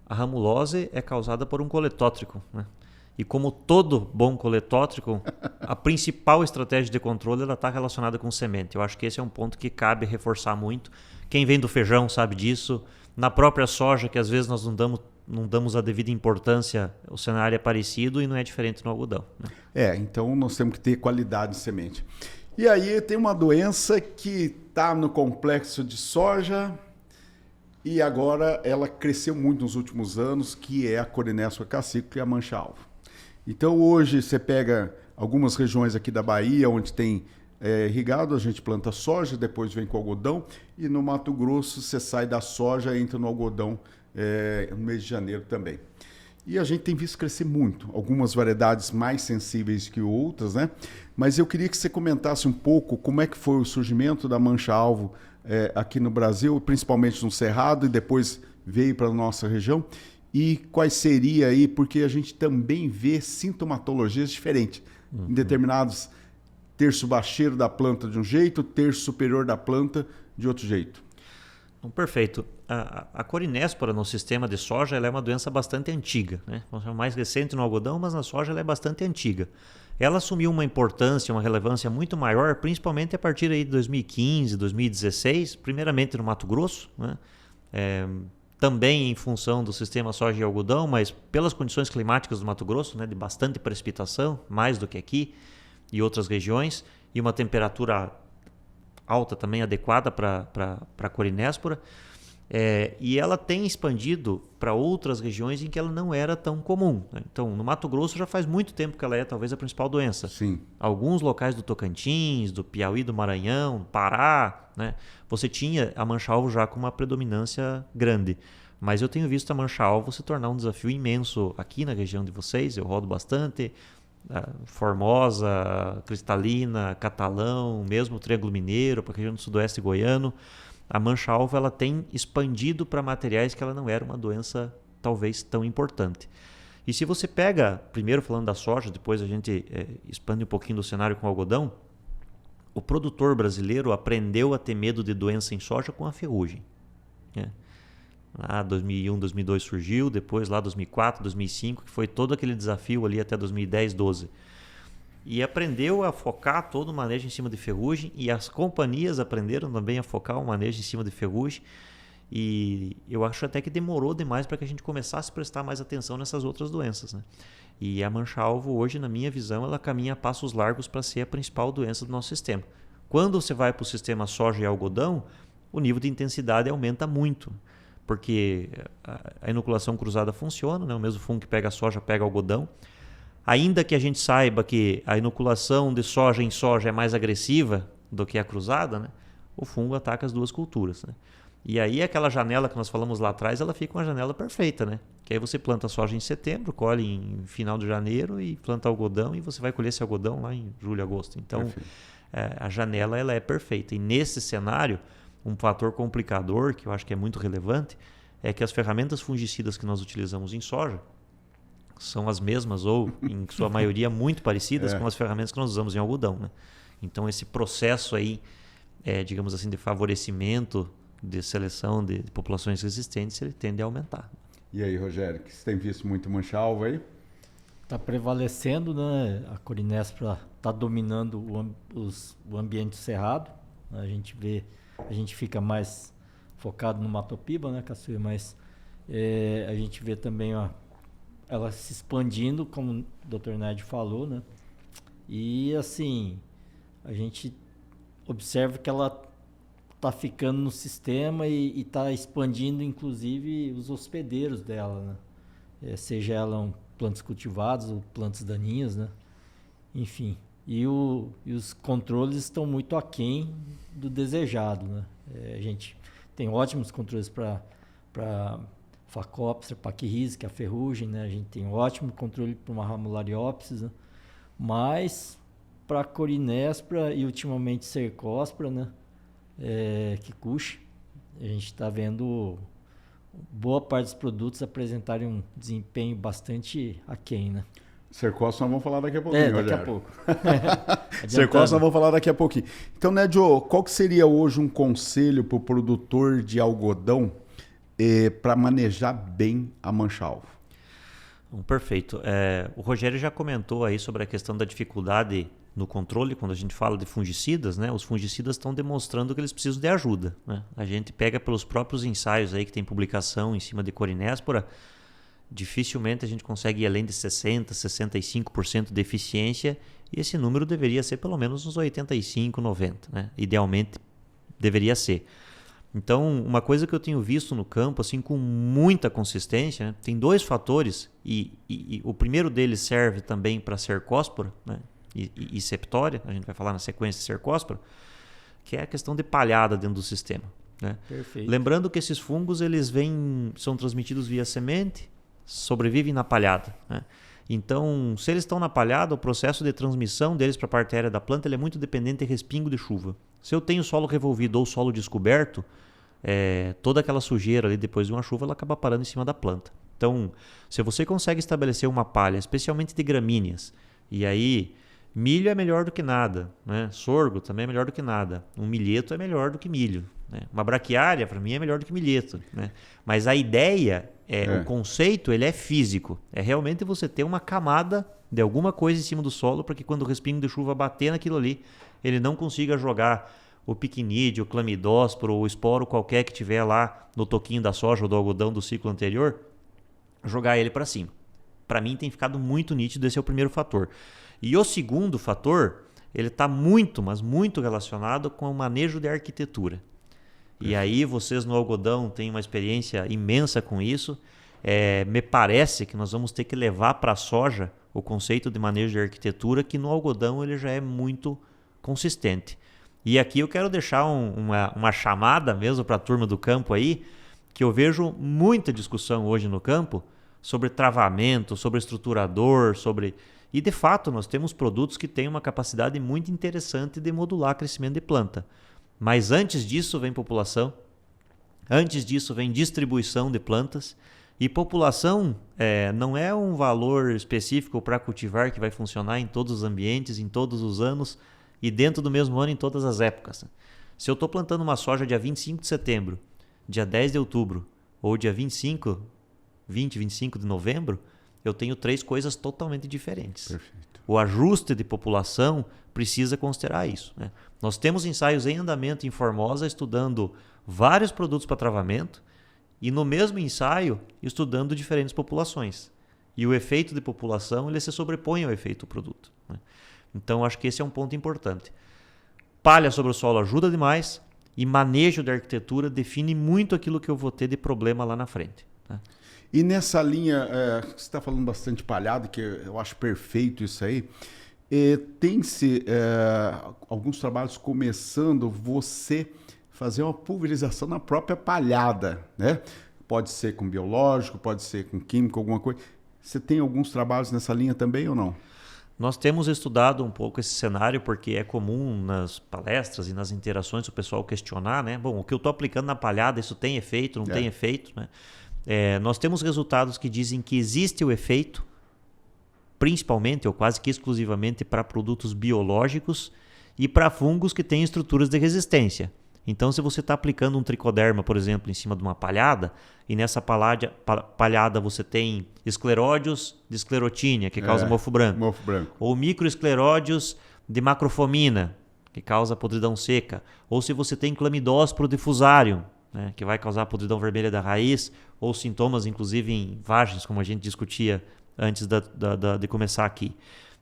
A ramulose é causada por um coletótrico, né? E como todo bom coletótrico, a principal estratégia de controle está relacionada com semente. Eu acho que esse é um ponto que cabe reforçar muito. Quem vem do feijão sabe disso. Na própria soja, que às vezes nós não damos a devida importância, o cenário é parecido e não é diferente no algodão. Né? Então nós temos que ter qualidade de semente. E aí tem uma doença que está no complexo de soja e agora ela cresceu muito nos últimos anos, que é a Corinespa cassico e a mancha-alvo. Então hoje você pega algumas regiões aqui da Bahia onde tem irrigado, a gente planta soja, depois vem com algodão, e no Mato Grosso você sai da soja e entra no algodão no mês de janeiro também. E a gente tem visto crescer muito, algumas variedades mais sensíveis que outras, né? Mas eu queria que você comentasse um pouco como é que foi o surgimento da mancha-alvo aqui no Brasil, principalmente no Cerrado, e depois veio para a nossa região. E quais seria aí, porque a gente também vê sintomatologias diferentes. Em determinados terço baixeiro da planta de um jeito, terço superior da planta de outro jeito. Então, perfeito. A corinéspora no sistema de soja ela é uma doença bastante antiga, né? Mais recente no algodão, mas na soja ela é bastante antiga. Ela assumiu uma importância, uma relevância muito maior, principalmente a partir aí de 2015, 2016, primeiramente no Mato Grosso, né? Também em função do sistema soja e algodão, mas pelas condições climáticas do Mato Grosso, né, de bastante precipitação, mais do que aqui e outras regiões, e uma temperatura alta também adequada para a corinéspora. E ela tem expandido para outras regiões em que ela não era tão comum. Né? Então, no Mato Grosso já faz muito tempo que ela é talvez a principal doença. Sim. Alguns locais do Tocantins, do Piauí, do Maranhão, do Pará, né? Você tinha a mancha-alvo já com uma predominância grande. Mas eu tenho visto a mancha-alvo se tornar um desafio imenso aqui na região de vocês. Eu rodo bastante. Formosa, Cristalina, Catalão, mesmo o Triângulo Mineiro, para a região do Sudoeste goiano. A mancha-alvo ela tem expandido para materiais que ela não era uma doença talvez tão importante. E se você pega, primeiro falando da soja, depois a gente expande um pouquinho do cenário com o algodão, o produtor brasileiro aprendeu a ter medo de doença em soja com a ferrugem. Né? Lá 2001, 2002 surgiu, depois lá 2004, 2005, que foi todo aquele desafio ali até 2010, 12. E aprendeu a focar todo o manejo em cima de ferrugem, e as companhias aprenderam também a focar o manejo em cima de ferrugem, e eu acho até que demorou demais para que a gente começasse a prestar mais atenção nessas outras doenças, né? E a mancha-alvo hoje, na minha visão, ela caminha a passos largos para ser a principal doença do nosso sistema. Quando você vai para o sistema soja e algodão, o nível de intensidade aumenta muito, porque a inoculação cruzada funciona, né? O mesmo fungo que pega a soja pega o algodão. Ainda que a gente saiba que a inoculação de soja em soja é mais agressiva do que a cruzada, né? O fungo ataca as duas culturas, né? E aí aquela janela que nós falamos lá atrás, ela fica uma janela perfeita, né? Que aí você planta soja em setembro, colhe em final de janeiro e planta algodão e você vai colher esse algodão lá em julho, agosto. Então, a janela ela é perfeita. E nesse cenário, um fator complicador, que eu acho que é muito relevante, é que as ferramentas fungicidas que nós utilizamos em soja são as mesmas ou, em sua maioria, muito parecidas com as ferramentas que nós usamos em algodão, né? Então, esse processo aí, digamos assim, de favorecimento, de seleção de populações resistentes, ele tende a aumentar. E aí, Rogério, que você tem visto muito mancha-alvo aí? Está prevalecendo, né? A Corinespra está dominando o ambiente cerrado. A gente fica mais focado no Matopiba, né, Caçuia? Mas a gente vê também ela se expandindo, como o Dr. Ned falou, né? E assim, a gente observa que ela está ficando no sistema e está expandindo, inclusive, os hospedeiros dela, né? Seja ela plantas cultivadas ou plantas daninhas, né? Enfim, e os controles estão muito aquém do desejado, né? A gente tem ótimos controles para Phacopsera, Pachyrhizia, que é a ferrugem, né? A gente tem ótimo controle para uma Ramulariopsis, né? Mas para Corinespra e ultimamente Cercospora, né? Kikuchi, a gente está vendo boa parte dos produtos apresentarem um desempenho bastante aquém, né? Cercospora nós vamos falar daqui a pouquinho, daqui a pouco. Cercospora nós vamos falar daqui a pouquinho. Então, Nedio, qual que seria hoje um conselho para o produtor de algodão para manejar bem a mancha-alvo? Perfeito. O Rogério já comentou aí sobre a questão da dificuldade no controle, quando a gente fala de fungicidas, né? Os fungicidas estão demonstrando que eles precisam de ajuda, né? A gente pega pelos próprios ensaios aí que tem publicação em cima de Corinespora, dificilmente a gente consegue ir além de 60%, 65% de eficiência, e esse número deveria ser pelo menos uns 85%, 90%, né? Idealmente deveria ser. Então, uma coisa que eu tenho visto no campo, assim, com muita consistência, né? Tem dois fatores, e o primeiro deles serve também para Cercospora, né? E Septória, a gente vai falar na sequência de Cercospora, que é a questão de palhada dentro do sistema, né? Perfeito. Lembrando que esses fungos eles são transmitidos via semente, sobrevivem na palhada, né? Então, se eles estão na palhada, o processo de transmissão deles para a parte aérea da planta ele é muito dependente de respingo de chuva. Se eu tenho solo revolvido ou solo descoberto, toda aquela sujeira ali depois de uma chuva ela acaba parando em cima da planta. Então, se você consegue estabelecer uma palha, especialmente de gramíneas, e aí milho é melhor do que nada, né? Sorgo também é melhor do que nada. Um milheto é melhor do que milho, né? Uma braquiária, para mim, é melhor do que milheto, né? Mas a ideia, o conceito, ele é físico. É realmente você ter uma camada de alguma coisa em cima do solo para que quando o respingo de chuva bater naquilo ali, ele não consiga jogar o piquinídeo, o clamidósporo ou o esporo qualquer que tiver lá no toquinho da soja ou do algodão do ciclo anterior, jogar ele para cima. Para mim tem ficado muito nítido, esse é o primeiro fator. E o segundo fator, ele está muito, mas muito relacionado com o manejo de arquitetura. E aí vocês no algodão têm uma experiência imensa com isso. Me parece que nós vamos ter que levar para a soja o conceito de manejo de arquitetura, que no algodão ele já é muito consistente. E aqui eu quero deixar uma chamada mesmo para a turma do campo aí, que eu vejo muita discussão hoje no campo sobre travamento, sobre estruturador, E de fato nós temos produtos que têm uma capacidade muito interessante de modular crescimento de planta. Mas antes disso vem população, antes disso vem distribuição de plantas, e população não é um valor específico para cultivar que vai funcionar em todos os ambientes, em todos os anos e dentro do mesmo ano em todas as épocas. Se eu estou plantando uma soja dia 25 de setembro, dia 10 de outubro ou dia 25 de novembro, eu tenho três coisas totalmente diferentes. Perfeito. O ajuste de população precisa considerar isso, né? Nós temos ensaios em andamento em Formosa estudando vários produtos para travamento e no mesmo ensaio estudando diferentes populações. E o efeito de população ele se sobrepõe ao efeito do produto, né? Então acho que esse é um ponto importante. Palha sobre o solo ajuda demais e manejo da arquitetura define muito aquilo que eu vou ter de problema lá na frente, né? E nessa linha, você está falando bastante palhado, que eu acho perfeito isso aí. Tem-se alguns trabalhos começando você fazer uma pulverização na própria palhada, né? Pode ser com biológico, pode ser com químico, alguma coisa. Você tem alguns trabalhos nessa linha também ou não? Nós temos estudado um pouco esse cenário porque é comum nas palestras e nas interações o pessoal questionar, né? Bom, o que eu estou aplicando na palhada, isso tem efeito, não tem efeito, né? Nós temos resultados que dizem que existe o efeito, principalmente ou quase que exclusivamente para produtos biológicos e para fungos que têm estruturas de resistência. Então, se você está aplicando um tricoderma, por exemplo, em cima de uma palhada, e nessa palhada você tem escleródios de esclerotínia, que causa mofo branco. Ou microescleródios de macrofomina, que causa podridão seca. Ou se você tem clamidósporo diffusarium, né, que vai causar podridão vermelha da raiz, ou sintomas, inclusive, em vagens, como a gente discutia antes de começar aqui.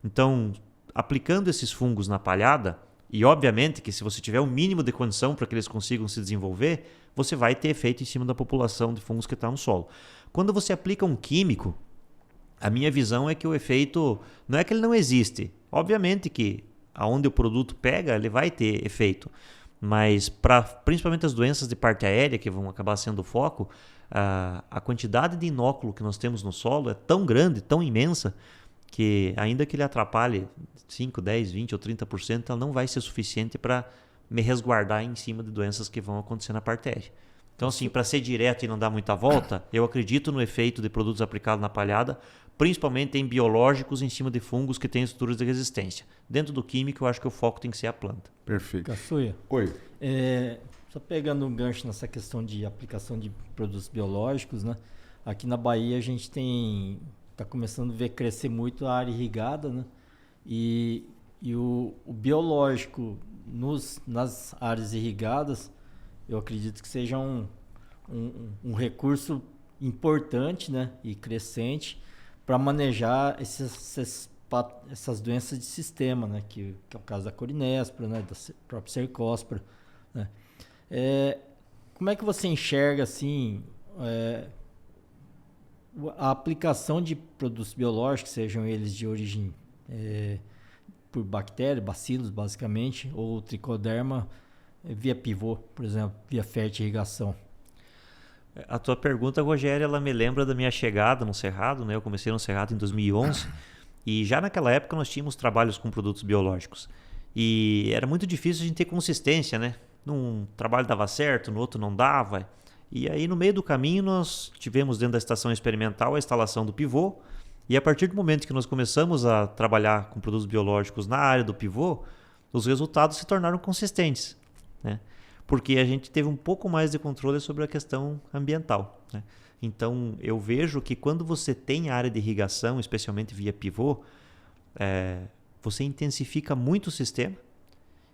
Então, aplicando esses fungos na palhada, e obviamente que se você tiver um mínimo de condição para que eles consigam se desenvolver, você vai ter efeito em cima da população de fungos que está no solo. Quando você aplica um químico, a minha visão é que o efeito não é que ele não existe. Obviamente que aonde o produto pega, ele vai ter efeito. Mas para principalmente as doenças de parte aérea, que vão acabar sendo o foco, a quantidade de inóculo que nós temos no solo é tão grande, tão imensa, que ainda que ele atrapalhe 5, 10, 20 ou 30%, ela não vai ser suficiente para me resguardar em cima de doenças que vão acontecer na parte aérea. Então, assim, para ser direto e não dar muita volta, eu acredito no efeito de produtos aplicados na palhada, principalmente em biológicos em cima de fungos que têm estruturas de resistência. Dentro do químico, eu acho que o foco tem que ser a planta. Perfeito. Caçuia. Oi. Só pegando um gancho nessa questão de aplicação de produtos biológicos, né? Aqui na Bahia a gente está começando a ver crescer muito a área irrigada, né? E o biológico nas áreas irrigadas, eu acredito que seja um recurso importante, né? E crescente para manejar essas doenças de sistema, né? Que é o caso da corinéspora, né? Da própria cercóspora, né? Como é que você enxerga assim a aplicação de produtos biológicos, sejam eles de origem por bactéria, bacilos basicamente, ou tricoderma via pivô, por exemplo, via fertirrigação? A tua pergunta, Rogério, ela me lembra da minha chegada no Cerrado, né? Eu comecei no Cerrado em 2011 e já naquela época nós tínhamos trabalhos com produtos biológicos e era muito difícil a gente ter consistência, né? Num trabalho dava certo, no outro não dava. E aí, no meio do caminho, nós tivemos dentro da estação experimental a instalação do pivô. E a partir do momento que nós começamos a trabalhar com produtos biológicos na área do pivô, os resultados se tornaram consistentes, né? Porque a gente teve um pouco mais de controle sobre a questão ambiental, né? Então, eu vejo que quando você tem a área de irrigação, especialmente via pivô, você intensifica muito o sistema.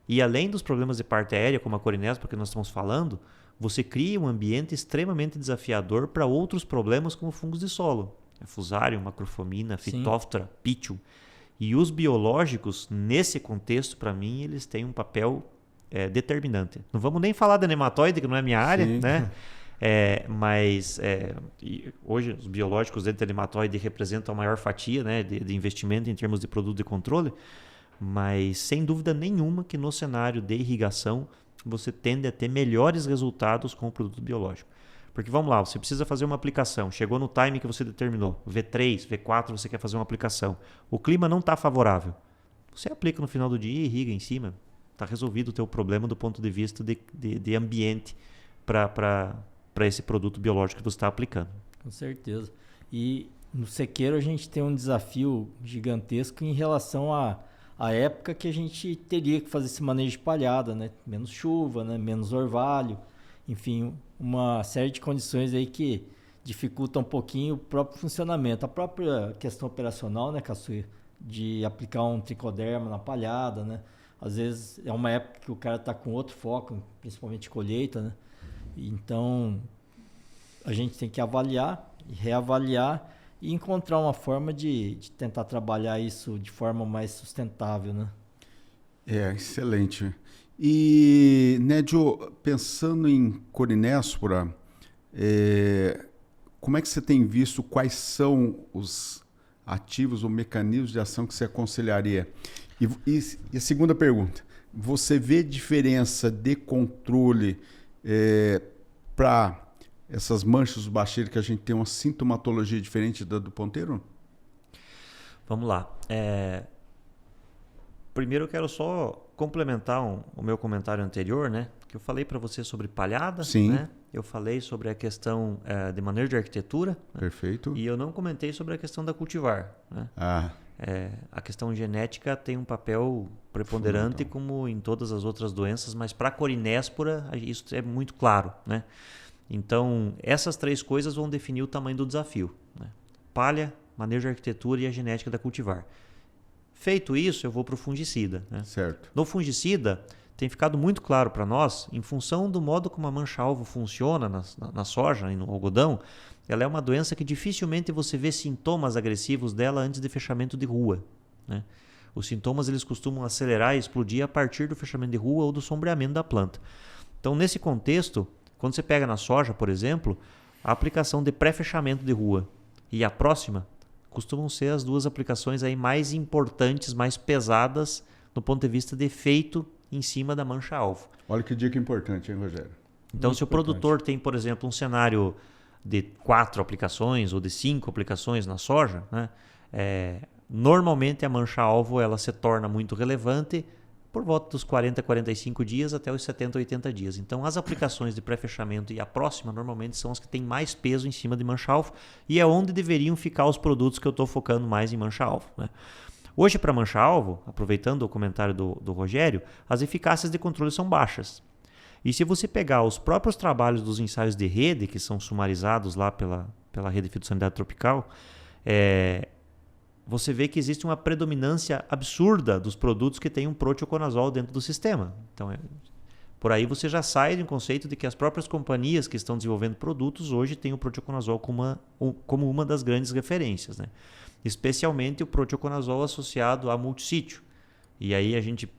E além dos problemas de parte aérea, como a corinéspora que nós estamos falando, você cria um ambiente extremamente desafiador para outros problemas como fungos de solo. Fusarium, macrofomina, Phytophthora, Pythium. E os biológicos, nesse contexto, para mim, eles têm um papel determinante. Não vamos nem falar da nematóide, que não é minha área, né? Mas hoje os biológicos dentro da nematóide representam a maior fatia, né, de investimento em termos de produto de controle. Mas sem dúvida nenhuma que no cenário de irrigação você tende a ter melhores resultados com o produto biológico. Porque vamos lá, você precisa fazer uma aplicação, chegou no time que você determinou, V3, V4, você quer fazer uma aplicação. O clima não está favorável. Você aplica no final do dia e irriga em cima. Está resolvido o teu problema do ponto de vista de ambiente para esse produto biológico que você está aplicando. Com certeza. E no sequeiro a gente tem um desafio gigantesco em relação a época que a gente teria que fazer esse manejo de palhada, né? Menos chuva, né? Menos orvalho, enfim, uma série de condições aí que dificultam um pouquinho o próprio funcionamento. A própria questão operacional, né, Caçuia? De aplicar um tricoderma na palhada, né? Às vezes é uma época que o cara está com outro foco, principalmente colheita, né? Então, a gente tem que avaliar e reavaliar e encontrar uma forma de tentar trabalhar isso de forma mais sustentável, né? Excelente. E, Nédio, pensando em corinéspora, como é que você tem visto, quais são os ativos ou mecanismos de ação que você aconselharia? E a segunda pergunta, Você vê diferença de controle para essas manchas do bacheiro que a gente tem uma sintomatologia diferente da do ponteiro? Vamos lá. Primeiro eu quero só complementar o meu comentário anterior, né? Que eu falei para você sobre palhada, Sim. Né? Eu falei sobre a questão de manejo de arquitetura. Perfeito. Né? E eu não comentei sobre a questão da cultivar. Né? A questão genética tem um papel preponderante como em todas as outras doenças, mas para a corinéspora isso é muito claro. Né? Então, essas 3 coisas vão definir o tamanho do desafio. Né? Palha, manejo de arquitetura e a genética da cultivar. Feito isso, eu vou para o fungicida. Né? Certo. No fungicida, tem ficado muito claro para nós, em função do modo como a mancha-alvo funciona na soja e no algodão, ela é uma doença que dificilmente você vê sintomas agressivos dela antes de fechamento de rua. Né? Os sintomas eles costumam acelerar e explodir a partir do fechamento de rua ou do sombreamento da planta. Então, nesse contexto, quando você pega na soja, por exemplo, a aplicação de pré-fechamento de rua e a próxima costumam ser as 2 aplicações aí mais importantes, mais pesadas do ponto de vista de efeito em cima da mancha-alvo. Olha que dica importante, hein, Rogério? Então, Muito se o produtor tem, por exemplo, um cenário de 4 aplicações ou de 5 aplicações na soja, né, normalmente a mancha-alvo ela se torna muito relevante por volta dos 40 a 45 dias até os 70 a 80 dias. Então, as aplicações de pré-fechamento e a próxima normalmente são as que têm mais peso em cima de mancha-alvo e é onde deveriam ficar os produtos que eu estou focando mais em mancha-alvo. Né? Hoje, para mancha-alvo, aproveitando o comentário do Rogério, as eficácias de controle são baixas. E se você pegar os próprios trabalhos dos ensaios de rede, que são sumarizados lá pela Rede de Fitossanidade Tropical, você vê que existe uma predominância absurda dos produtos que têm um proteoconazol dentro do sistema. Então, por aí você já sai de um conceito de que as próprias companhias que estão desenvolvendo produtos hoje têm o proteoconazol como uma das grandes referências. Né? Especialmente o proteoconazol associado a multissítio. E aí a gente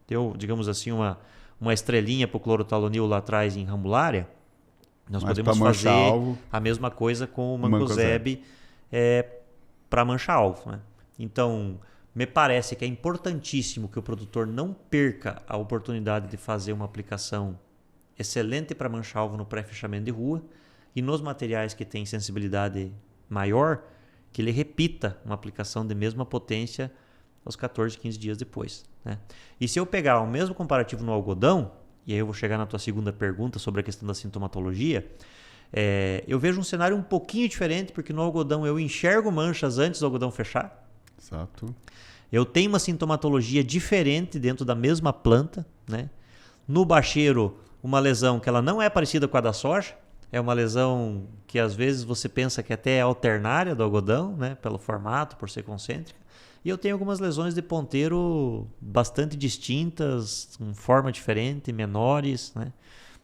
deu, digamos assim, uma estrelinha para o clorotalonil lá atrás em Ramulária. Nós podemos fazer a mesma coisa com o Mancozeb para mancha-alvo. Né? Então, me parece que é importantíssimo que o produtor não perca a oportunidade de fazer uma aplicação excelente para mancha-alvo no pré-fechamento de rua e nos materiais que têm sensibilidade maior, que ele repita uma aplicação de mesma potência aos 14, 15 dias depois. Né? E se eu pegar o mesmo comparativo no algodão, e aí eu vou chegar na tua segunda pergunta sobre a questão da sintomatologia, eu vejo um cenário um pouquinho diferente, porque no algodão eu enxergo manchas antes do algodão fechar. Exato. Eu tenho uma sintomatologia diferente dentro da mesma planta. Né? No bacheiro, uma lesão que ela não é parecida com a da soja, é uma lesão que às vezes você pensa que até é alternária do algodão, né? Pelo formato, por ser concêntrica. E eu tenho algumas lesões de ponteiro bastante distintas, com forma diferente, menores, né?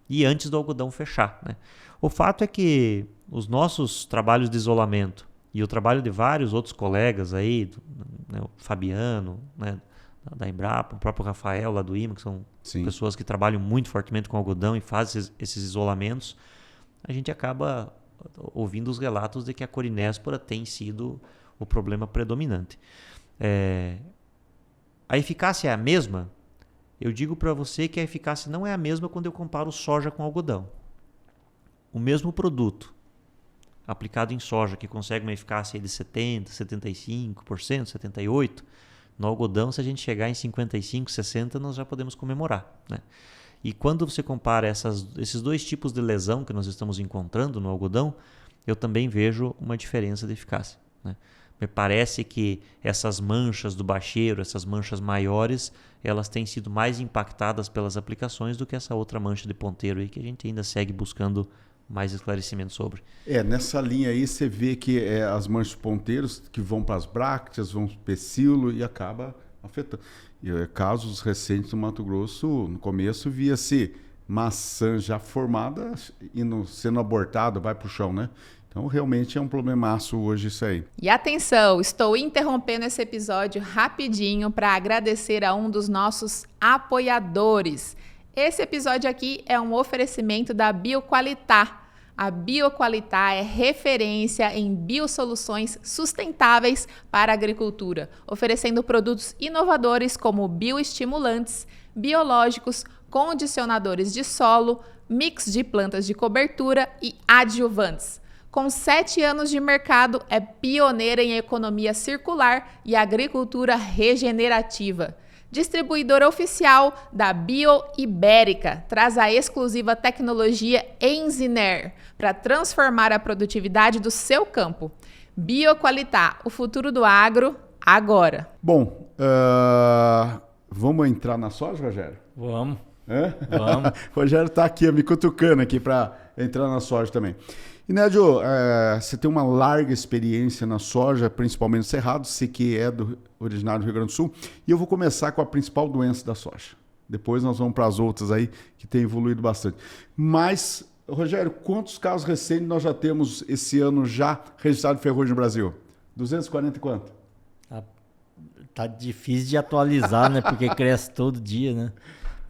E antes do algodão fechar. Né? O fato é que os nossos trabalhos de isolamento e o trabalho de vários outros colegas aí, né, o Fabiano, né, da Embrapa, o próprio Rafael lá do IMA, que são pessoas que trabalham muito fortemente com algodão e fazem esses isolamentos, a gente acaba ouvindo os relatos de que a corinéspora tem sido o problema predominante. A eficácia é a mesma? Eu digo para você que a eficácia não é a mesma quando eu comparo soja com algodão. O mesmo produto aplicado em soja, que consegue uma eficácia de 70%, 75%, 78%, no algodão, se a gente chegar em 55%, 60%, nós já podemos comemorar. Né? E quando você compara esses 2 tipos de lesão que nós estamos encontrando no algodão, eu também vejo uma diferença de eficácia. Né? Me parece que essas manchas do bacheiro, essas manchas maiores, elas têm sido mais impactadas pelas aplicações do que essa outra mancha de ponteiro aí que a gente ainda segue buscando mais esclarecimento sobre. Nessa linha aí você vê que as manchas ponteiros que vão para as brácteas, vão para o pecíolo e acaba afetando. E casos recentes no Mato Grosso, no começo via-se maçã já formada sendo abortada, vai para o chão, né? Então, realmente é um problemaço hoje isso aí. E atenção, estou interrompendo esse episódio rapidinho para agradecer a um dos nossos apoiadores. Esse episódio aqui é um oferecimento da Bioqualitar. A Bioqualitá é referência em biosoluções sustentáveis para a agricultura, oferecendo produtos inovadores como bioestimulantes, biológicos, condicionadores de solo, mix de plantas de cobertura e adjuvantes. Com 7 anos de mercado, é pioneira em economia circular e agricultura regenerativa. Distribuidora oficial da Bioibérica, traz a exclusiva tecnologia Enziner para transformar a produtividade do seu campo. Bioqualitá, o futuro do agro, agora. Bom, vamos entrar na soja, Rogério? Vamos. Vamos. O Rogério está aqui me cutucando aqui para entrar na soja também. E, Nédio, você tem uma larga experiência na soja, principalmente no Cerrado, você que é originário do Rio Grande do Sul, e eu vou começar com a principal doença da soja. Depois nós vamos para as outras aí, que tem evoluído bastante. Mas, Rogério, quantos casos recentes nós já temos esse ano já registrado de ferrugem no Brasil? 240 e quanto? Tá difícil de atualizar, né? Porque cresce todo dia, né?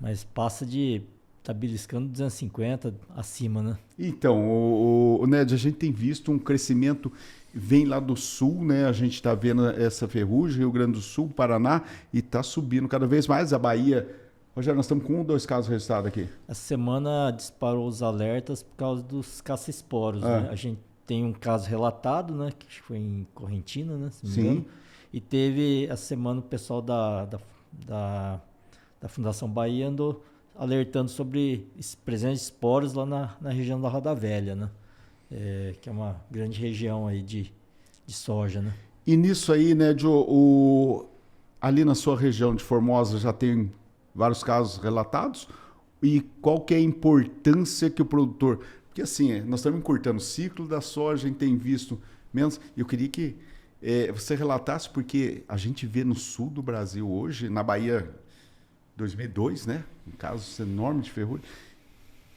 Mas passa de... Tá beliscando 250 acima, né? Então, o Ned, a gente tem visto um crescimento, vem lá do sul, né? A gente está vendo essa ferrugem, Rio Grande do Sul, Paraná, e está subindo cada vez mais. A Bahia, Rogério, nós estamos com 1 ou 2 casos registrados aqui. Essa semana disparou os alertas por causa dos caça-esporos, né? A gente tem um caso relatado, né? Que foi em Correntina, né? Se não me engano. E teve, essa semana, o pessoal da Fundação Bahia andou alertando sobre presença de esporos lá na região da Roda Velha, né? Que é uma grande região aí de soja, né? E nisso aí, né, ali na sua região de Formosa já tem vários casos relatados? E qual que é a importância que o produtor... Porque assim, nós estamos encurtando o ciclo da soja, a gente tem visto menos... Eu queria que você relatasse, porque a gente vê no sul do Brasil hoje, na Bahia... 2002, né? Um caso enorme de ferrugem.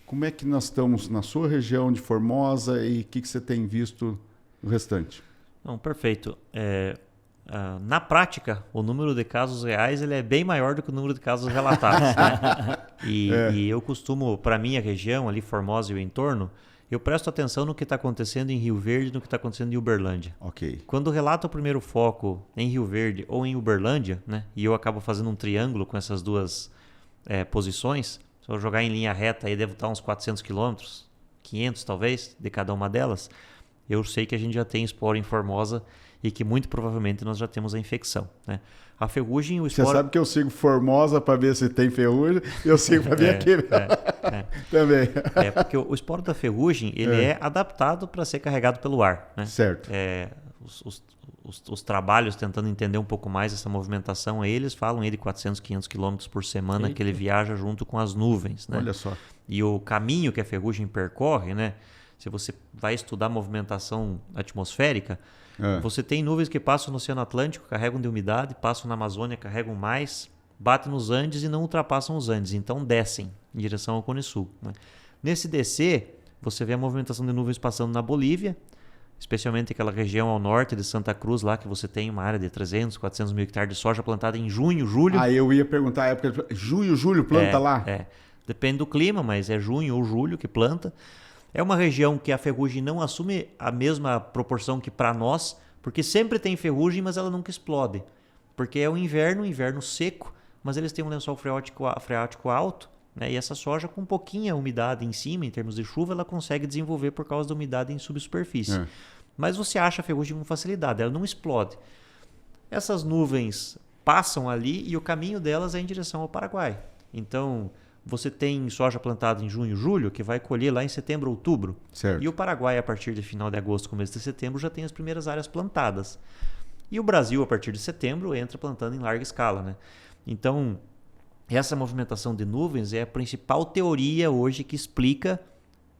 Como é que nós estamos na sua região de Formosa e o que você tem visto no restante? Não, perfeito. Na prática, o número de casos reais ele é bem maior do que o número de casos relatados. Né? E eu costumo, para minha região, ali Formosa e o entorno, eu presto atenção no que está acontecendo em Rio Verde e no que está acontecendo em Uberlândia. Ok. Quando relato o primeiro foco em Rio Verde ou em Uberlândia, né, e eu acabo fazendo um triângulo com essas duas posições, se eu jogar em linha reta, aí deve estar uns 400 quilômetros, 500 talvez, de cada uma delas, eu sei que a gente já tem esporo em Formosa e que muito provavelmente nós já temos a infecção. Né? A ferrugem, o esporo... Você sabe que eu sigo Formosa para ver se tem ferrugem, eu sigo para ver aqui. Também. Porque o esporo da ferrugem ele é adaptado para ser carregado pelo ar. Né? Certo. Os trabalhos tentando entender um pouco mais essa movimentação, eles falam de 400, 500 quilômetros por semana que ele viaja junto com as nuvens. Né? Olha só. E o caminho que a ferrugem percorre, né? Se você vai estudar movimentação atmosférica, você tem nuvens que passam no Oceano Atlântico, carregam de umidade, passam na Amazônia, carregam mais, batem nos Andes e não ultrapassam os Andes, então descem em direção ao Cone Sul. Né? Nesse descer, você vê a movimentação de nuvens passando na Bolívia, especialmente aquela região ao norte de Santa Cruz, lá que você tem uma área de 300, 400 mil hectares de soja plantada em junho, julho. Eu ia perguntar a época de junho, julho, planta lá? Depende do clima, mas é junho ou julho que planta. É uma região que a ferrugem não assume a mesma proporção que para nós, porque sempre tem ferrugem, mas ela nunca explode. Porque é o inverno seco, mas eles têm um lençol freático alto, né? E essa soja com pouquinha umidade em cima, em termos de chuva, ela consegue desenvolver por causa da umidade em subsuperfície. Mas você acha a ferrugem com facilidade, ela não explode. Essas nuvens passam ali e o caminho delas é em direção ao Paraguai. Então... Você tem soja plantada em junho, julho, que vai colher lá em setembro, outubro. Certo. E o Paraguai, a partir de final de agosto, começo de setembro, já tem as primeiras áreas plantadas. E o Brasil, a partir de setembro, entra plantando em larga escala. Né? Então, essa movimentação de nuvens é a principal teoria hoje que explica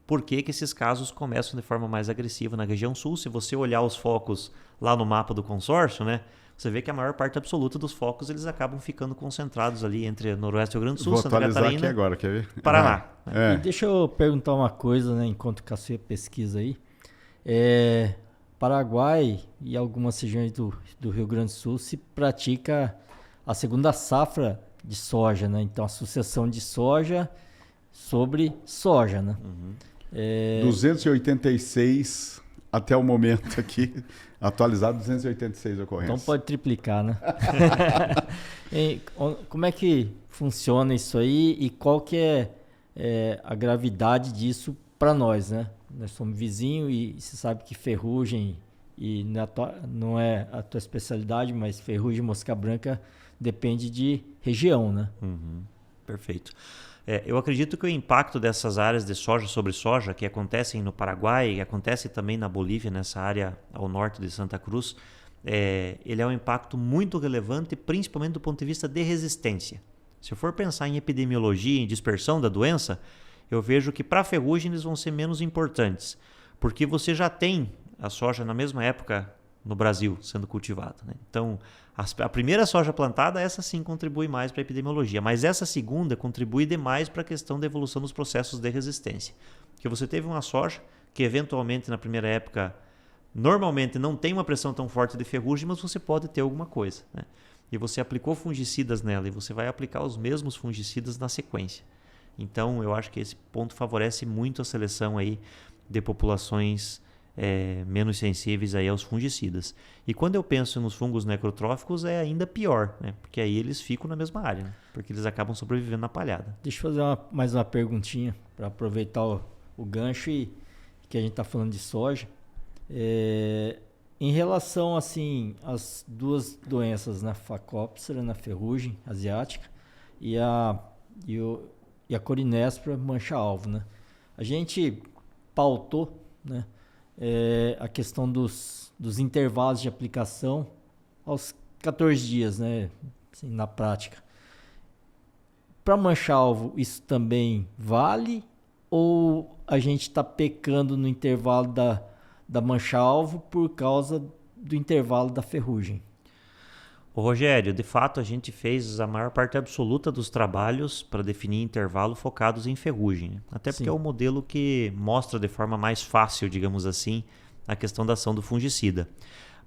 por que esses casos começam de forma mais agressiva na região sul. Se você olhar os focos lá no mapa do consórcio, né? Você vê que a maior parte absoluta dos focos eles acabam ficando concentrados ali entre Noroeste e Rio Grande do Sul, Santa Catarina, aqui agora, quer ver? Paraná. E deixa eu perguntar uma coisa, né, enquanto que a sua pesquisa aí. Paraguai e algumas regiões do Rio Grande do Sul se pratica a segunda safra de soja, né? Então, a sucessão de soja sobre soja, né? 286 até o momento aqui, atualizado 286 ocorrências. Então pode triplicar, né? Como é que funciona isso aí e qual que é a gravidade disso para nós, né? Nós somos vizinhos e você sabe que ferrugem, e não é a tua especialidade, mas ferrugem e mosca branca depende de região, né? Uhum. Perfeito. Eu acredito que o impacto dessas áreas de soja sobre soja, que acontecem no Paraguai e acontece também na Bolívia, nessa área ao norte de Santa Cruz, ele é um impacto muito relevante, principalmente do ponto de vista de resistência. Se eu for pensar em epidemiologia, em dispersão da doença, eu vejo que para a ferrugem eles vão ser menos importantes, porque você já tem a soja na mesma época no Brasil sendo cultivada, né? Então, a primeira soja plantada, essa sim contribui mais para a epidemiologia, mas essa segunda contribui demais para a questão da evolução dos processos de resistência. Porque você teve uma soja que eventualmente na primeira época normalmente não tem uma pressão tão forte de ferrugem, mas você pode ter alguma coisa, né? E você aplicou fungicidas nela e você vai aplicar os mesmos fungicidas na sequência. Então, eu acho que esse ponto favorece muito a seleção aí de populações menos sensíveis aí aos fungicidas. E quando eu penso nos fungos necrotróficos é ainda pior, né? Porque aí eles ficam na mesma área, né? Porque eles acabam sobrevivendo na palhada. Deixa eu fazer mais uma perguntinha para aproveitar o gancho e que a gente está falando de soja. Em relação assim às duas doenças, na Phacopsera, na ferrugem asiática e a Corinéspora mancha-alvo, né? A gente pautou, né, a questão dos intervalos de aplicação aos 14 dias, né, assim, na prática. Para mancha-alvo, isso também vale? Ou a gente está pecando no intervalo da mancha-alvo por causa do intervalo da ferrugem? Ô Rogério, de fato a gente fez a maior parte absoluta dos trabalhos para definir intervalo focados em ferrugem. Até porque é o modelo que mostra de forma mais fácil, digamos assim, a questão da ação do fungicida.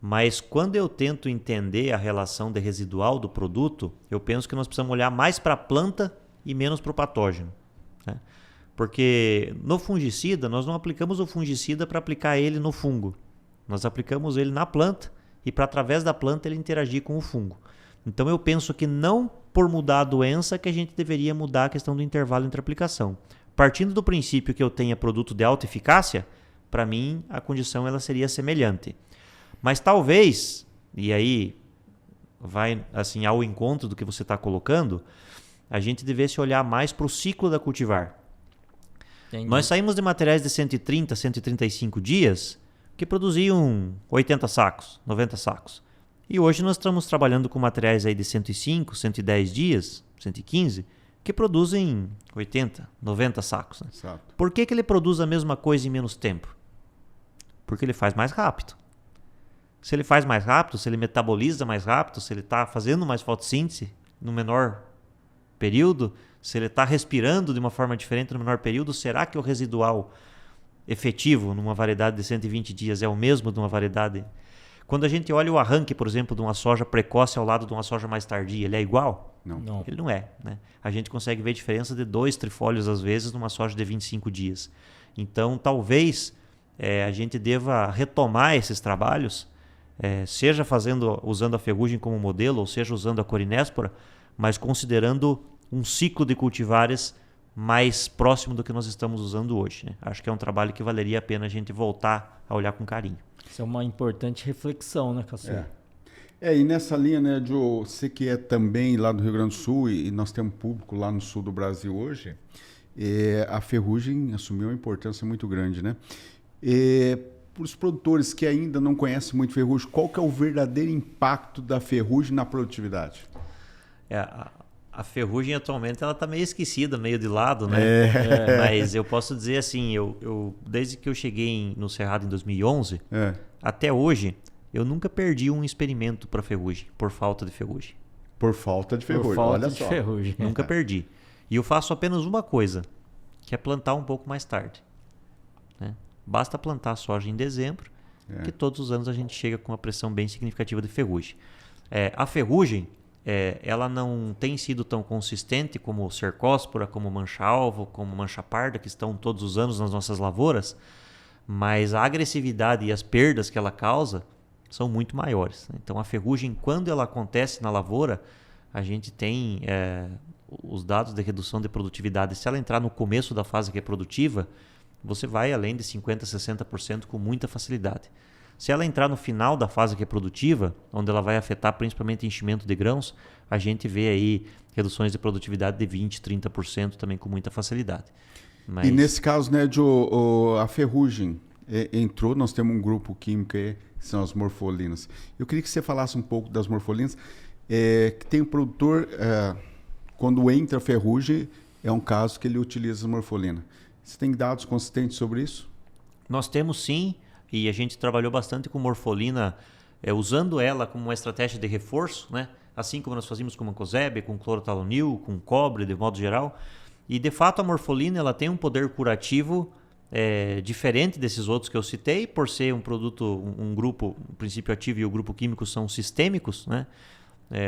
Mas quando eu tento entender a relação de residual do produto, eu penso que nós precisamos olhar mais para a planta e menos para o patógeno, né? Porque no fungicida, nós não aplicamos o fungicida para aplicar ele no fungo. Nós aplicamos ele na planta e para através da planta ele interagir com o fungo. Então eu penso que não por mudar a doença que a gente deveria mudar a questão do intervalo entre aplicação. Partindo do princípio que eu tenha produto de alta eficácia, para mim a condição ela seria semelhante. Mas talvez, e aí vai assim ao encontro do que você está colocando, a gente devesse olhar mais para o ciclo da cultivar. Entendi. Nós saímos de materiais de 130, 135 dias que produziam 80 sacos, 90 sacos. E hoje nós estamos trabalhando com materiais aí de 105, 110 dias, 115, que produzem 80, 90 sacos, né? Exato. Por que ele produz a mesma coisa em menos tempo? Porque ele faz mais rápido. Se ele faz mais rápido, se ele metaboliza mais rápido, se ele está fazendo mais fotossíntese no menor período, se ele está respirando de uma forma diferente no menor período, será que o residual efetivo numa variedade de 120 dias é o mesmo de uma variedade? Quando a gente olha o arranque, por exemplo, de uma soja precoce ao lado de uma soja mais tardia, ele é igual? Não. Ele não é, né? A gente consegue ver diferença de 2 trifólios às vezes numa soja de 25 dias. Então, talvez a gente deva retomar esses trabalhos, seja usando a ferrugem como modelo, ou seja usando a Corinéspora, mas considerando um ciclo de cultivares mais próximo do que nós estamos usando hoje, né? Acho que é um trabalho que valeria a pena a gente voltar a olhar com carinho. Isso é uma importante reflexão, né, Cassio? E nessa linha, né, Joe, você que é também lá do Rio Grande do Sul e nós temos público lá no sul do Brasil hoje, a ferrugem assumiu uma importância muito grande, né? Para os produtores que ainda não conhecem muito ferrugem, qual que é o verdadeiro impacto da ferrugem na produtividade? A ferrugem atualmente ela está meio esquecida, meio de lado, né? Mas eu posso dizer assim, eu desde que eu cheguei no Cerrado em 2011, até hoje, eu nunca perdi um experimento para ferrugem, por falta de ferrugem. Por falta de ferrugem, olha só. Ferrugem. Nunca perdi. E eu faço apenas uma coisa, que é plantar um pouco mais tarde, né? Basta plantar soja em dezembro, que todos os anos a gente chega com uma pressão bem significativa de ferrugem. A ferrugem, ela não tem sido tão consistente como cercóspora, como mancha-alvo, como mancha-parda, que estão todos os anos nas nossas lavouras, mas a agressividade e as perdas que ela causa são muito maiores. Então a ferrugem, quando ela acontece na lavoura, a gente tem os dados de redução de produtividade. Se ela entrar no começo da fase reprodutiva, você vai além de 50%, 60% com muita facilidade. Se ela entrar no final da fase reprodutiva, onde ela vai afetar principalmente enchimento de grãos, a gente vê aí reduções de produtividade de 20%, 30% também com muita facilidade. Mas... E nesse caso, né, a ferrugem entrou, nós temos um grupo químico aí, que são as morfolinas. Eu queria que você falasse um pouco das morfolinas, que tem um produtor, quando entra a ferrugem, é um caso que ele utiliza as morfolinas. Você tem dados consistentes sobre isso? Nós temos sim, e a gente trabalhou bastante com morfolina, usando ela como uma estratégia de reforço, né? Assim como nós fazíamos com mancozeb, com clorotalonil, com cobre, de modo geral. E, de fato, a morfolina ela tem um poder curativo diferente desses outros que eu citei, por ser um produto, um grupo, o princípio ativo e o grupo químico são sistêmicos, né?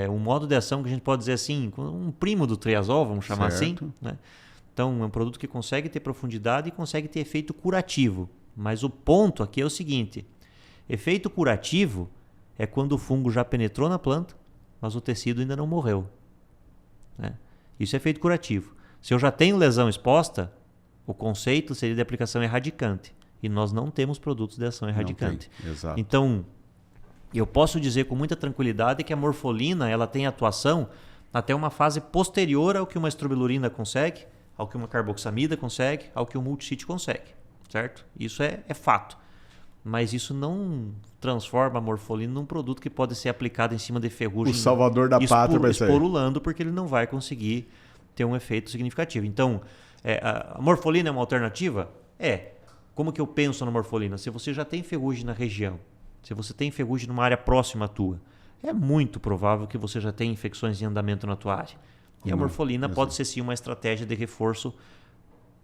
Um modo de ação que a gente pode dizer assim, um primo do triazol, vamos chamar assim, né? Então, é um produto que consegue ter profundidade e consegue ter efeito curativo. Mas o ponto aqui é o seguinte, efeito curativo é quando o fungo já penetrou na planta, mas o tecido ainda não morreu, né? Isso é efeito curativo. Se eu já tenho lesão exposta, o conceito seria de aplicação erradicante. E nós não temos produtos de ação erradicante. Exato. Então, eu posso dizer com muita tranquilidade que a morfolina ela tem atuação até uma fase posterior ao que uma estrobilurina consegue, ao que uma carboxamida consegue, ao que o multisite consegue. Certo? Isso é fato. Mas isso não transforma a morfolina num produto que pode ser aplicado em cima de ferrugem. O salvador da pátria vai ser. Esporulando, porque ele não vai conseguir ter um efeito significativo. Então, a morfolina é uma alternativa? Como que eu penso na morfolina? Se você já tem ferrugem na região, se você tem ferrugem numa área próxima à tua, é muito provável que você já tenha infecções em andamento na tua área. E a morfolina pode ser sim uma estratégia de reforço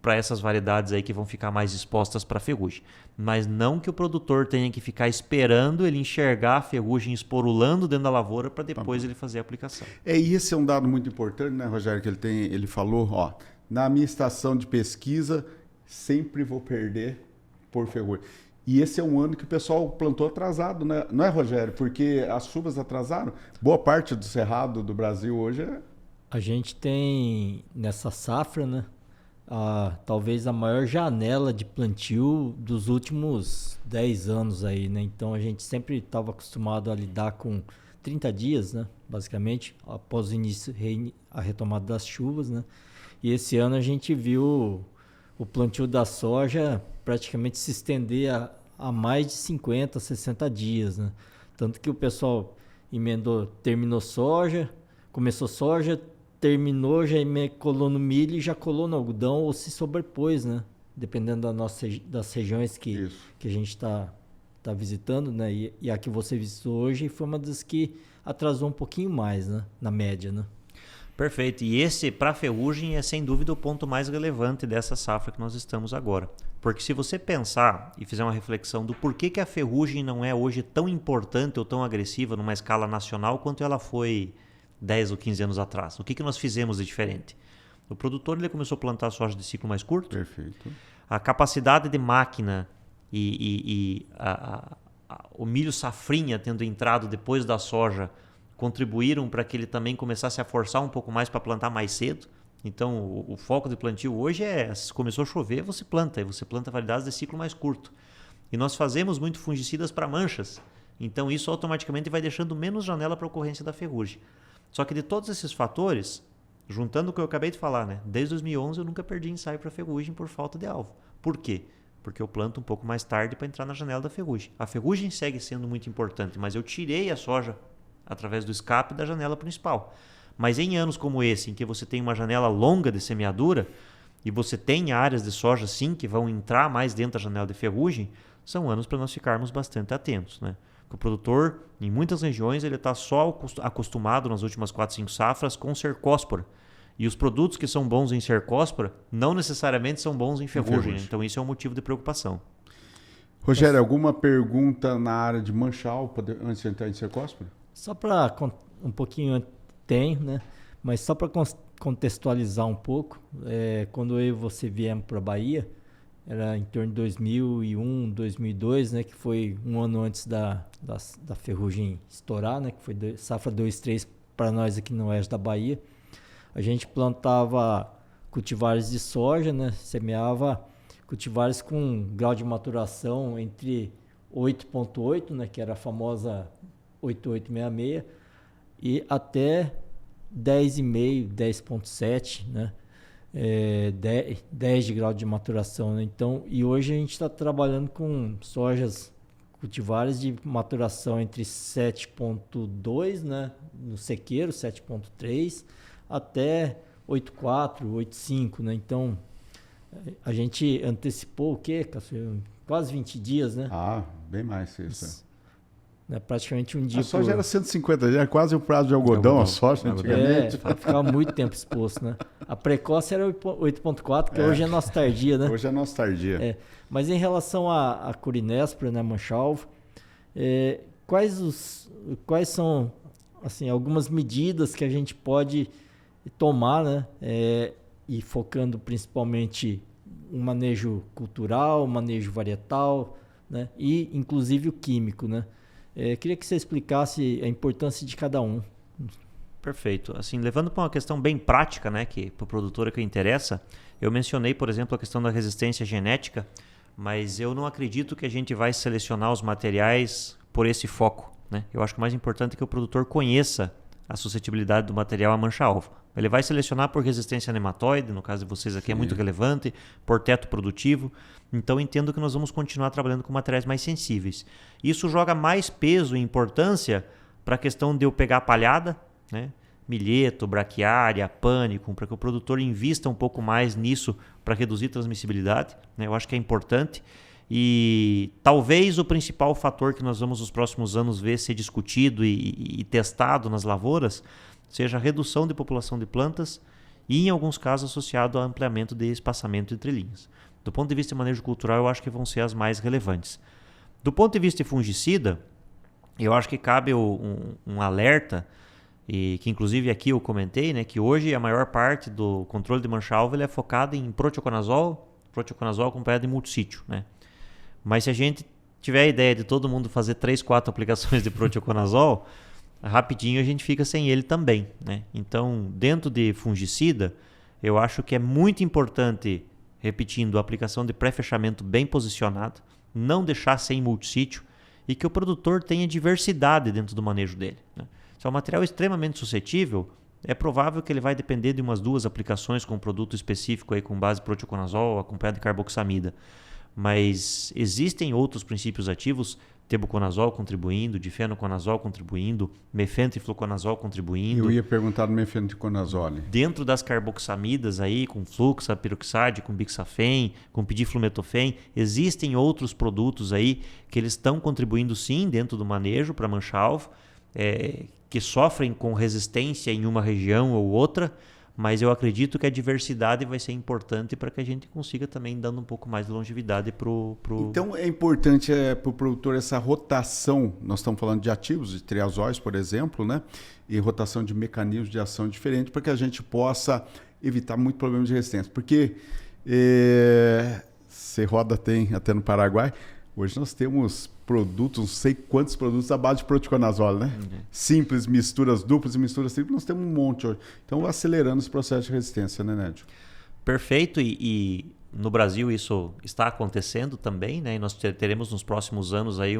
para essas variedades aí que vão ficar mais expostas para ferrugem. Mas não que o produtor tenha que ficar esperando ele enxergar a ferrugem esporulando dentro da lavoura para depois ele fazer a aplicação. E esse é um dado muito importante, né, Rogério, que ele falou, na minha estação de pesquisa, sempre vou perder por ferrugem. E esse é um ano que o pessoal plantou atrasado, né? Não é, Rogério? Porque as chuvas atrasaram. Boa parte do cerrado do Brasil hoje A gente tem nessa safra, né? Talvez a maior janela de plantio dos últimos 10 anos aí, né? Então a gente sempre estava acostumado a lidar com 30 dias, né? Basicamente, após o início, a retomada das chuvas, né? E esse ano a gente viu o plantio da soja praticamente se estender a mais de 50, 60 dias, né? Tanto que o pessoal terminou soja, começou soja, terminou, já colou no milho e já colou no algodão ou se sobrepôs, né? Dependendo das regiões que a gente está visitando, né? E a que você visitou hoje foi uma das que atrasou um pouquinho mais, né? Na média, né? Perfeito. E esse, para a ferrugem, é sem dúvida o ponto mais relevante dessa safra que nós estamos agora. Porque se você pensar e fizer uma reflexão do porquê que a ferrugem não é hoje tão importante ou tão agressiva numa escala nacional quanto ela foi 10 ou 15 anos atrás. O que nós fizemos de diferente? O produtor ele começou a plantar soja de ciclo mais curto. Perfeito. A capacidade de máquina e o milho safrinha tendo entrado depois da soja contribuíram para que ele também começasse a forçar um pouco mais para plantar mais cedo. Então, o foco de plantio hoje se começou a chover, você planta. E você planta variedades de ciclo mais curto. E nós fazemos muito fungicidas para manchas. Então, isso automaticamente vai deixando menos janela para a ocorrência da ferrugem. Só que de todos esses fatores, juntando o que eu acabei de falar, né? Desde 2011 eu nunca perdi ensaio para ferrugem por falta de alvo. Por quê? Porque eu planto um pouco mais tarde para entrar na janela da ferrugem. A ferrugem segue sendo muito importante, mas eu tirei a soja através do escape da janela principal. Mas em anos como esse, em que você tem uma janela longa de semeadura e você tem áreas de soja sim que vão entrar mais dentro da janela de ferrugem, são anos para nós ficarmos bastante atentos, né? O produtor, em muitas regiões, ele está só acostumado nas últimas 4, 5 safras com cercóspora. E os produtos que são bons em cercóspora não necessariamente são bons em ferrugem. Né? Então isso é um motivo de preocupação. Rogério, alguma pergunta na área de mancha-alvo antes de entrar em cercóspora? Só para um pouquinho Tem, né? Mas só para contextualizar um pouco, quando eu e você viemos para a Bahia, era em torno de 2001, 2002, né? Que foi um ano antes da ferrugem estourar, né? Que foi safra 2-3 para nós aqui no oeste da Bahia. A gente plantava cultivares de soja, né? Semeava cultivares com grau de maturação entre 8,8, né? Que era a famosa 8866, e até 10,5, 10,7, né? 10 de grau de maturação, né? Então, e hoje a gente está trabalhando com sojas cultivares de maturação entre 7,2, né? No sequeiro, 7,3, até 8,4, 8,5, né? Então, a gente antecipou o quê, Cássio? Quase 20 dias, né? Bem mais isso. Praticamente um dia. A soja era 150 dias, quase o prazo de algodão, a soja antigamente. Ficava muito tempo exposto, né? A precoce era 8,4, que hoje é nossa tardia, né? Hoje é nossa tardia. Mas em relação à Corinéspora, né, mancha-alvo, quais são assim, algumas medidas que a gente pode tomar, né? E focando principalmente um manejo cultural, um manejo varietal, né? E inclusive o químico, né? Queria que você explicasse a importância de cada um. Perfeito. Assim, levando para uma questão bem prática, né, que para o produtor é que interessa, eu mencionei, por exemplo, a questão da resistência genética, mas eu não acredito que a gente vai selecionar os materiais por esse foco, né? Eu acho que o mais importante é que o produtor conheça a suscetibilidade do material à mancha-alvo. Ele vai selecionar por resistência a nematóide, no caso de vocês aqui é muito relevante, por teto produtivo. Então entendo que nós vamos continuar trabalhando com materiais mais sensíveis. Isso joga mais peso e importância para a questão de eu pegar a palhada, né? Milheto, braquiária, pânico, para que o produtor invista um pouco mais nisso para reduzir transmissibilidade, né? Eu acho que é importante. E talvez o principal fator que nós vamos nos próximos anos ver ser discutido e testado nas lavouras seja a redução de população de plantas e, em alguns casos, associado ao ampliamento de espaçamento entre linhas. Do ponto de vista de manejo cultural, eu acho que vão ser as mais relevantes. Do ponto de vista de fungicida, eu acho que cabe um alerta, e que inclusive aqui eu comentei, né, que hoje a maior parte do controle de mancha-alvo é focada em proteoconazol acompanhado de multissítio, né? Mas se a gente tiver a ideia de todo mundo fazer 3, 4 aplicações de proteoconazol, rapidinho a gente fica sem ele também, né? Então, dentro de fungicida, eu acho que é muito importante, repetindo, a aplicação de pré-fechamento bem posicionado, não deixar sem multissítio e que o produtor tenha diversidade dentro do manejo dele, né? Se é um material extremamente suscetível, é provável que ele vai depender de umas 2 aplicações com um produto específico aí, com base proteoconazol acompanhado de carboxamida. Mas existem outros princípios ativos, tebuconazol contribuindo, difenoconazol contribuindo, mefentrifluconazol contribuindo. Eu ia perguntar do mefentrifluconazol. Dentro das carboxamidas aí, com fluxa, piroxide, com bixafen, com pidiflumetofem, existem outros produtos aí que eles estão contribuindo sim dentro do manejo para mancha-alvo, que sofrem com resistência em uma região ou outra, mas eu acredito que a diversidade vai ser importante para que a gente consiga também dando um pouco mais de longevidade pro... Então é importante para o produtor essa rotação, nós estamos falando de ativos, de triazóis, por exemplo, né? E rotação de mecanismos de ação diferentes para que a gente possa evitar muito problema de resistência. Porque você roda tem até no Paraguai, hoje nós temos produtos, não sei quantos produtos à base de proteoconazol, né? Simples, misturas duplas e misturas triplas, nós temos um monte hoje. Então, acelerando esse processo de resistência, né, Nédio? Perfeito, e no Brasil isso está acontecendo também, né? E nós teremos nos próximos anos aí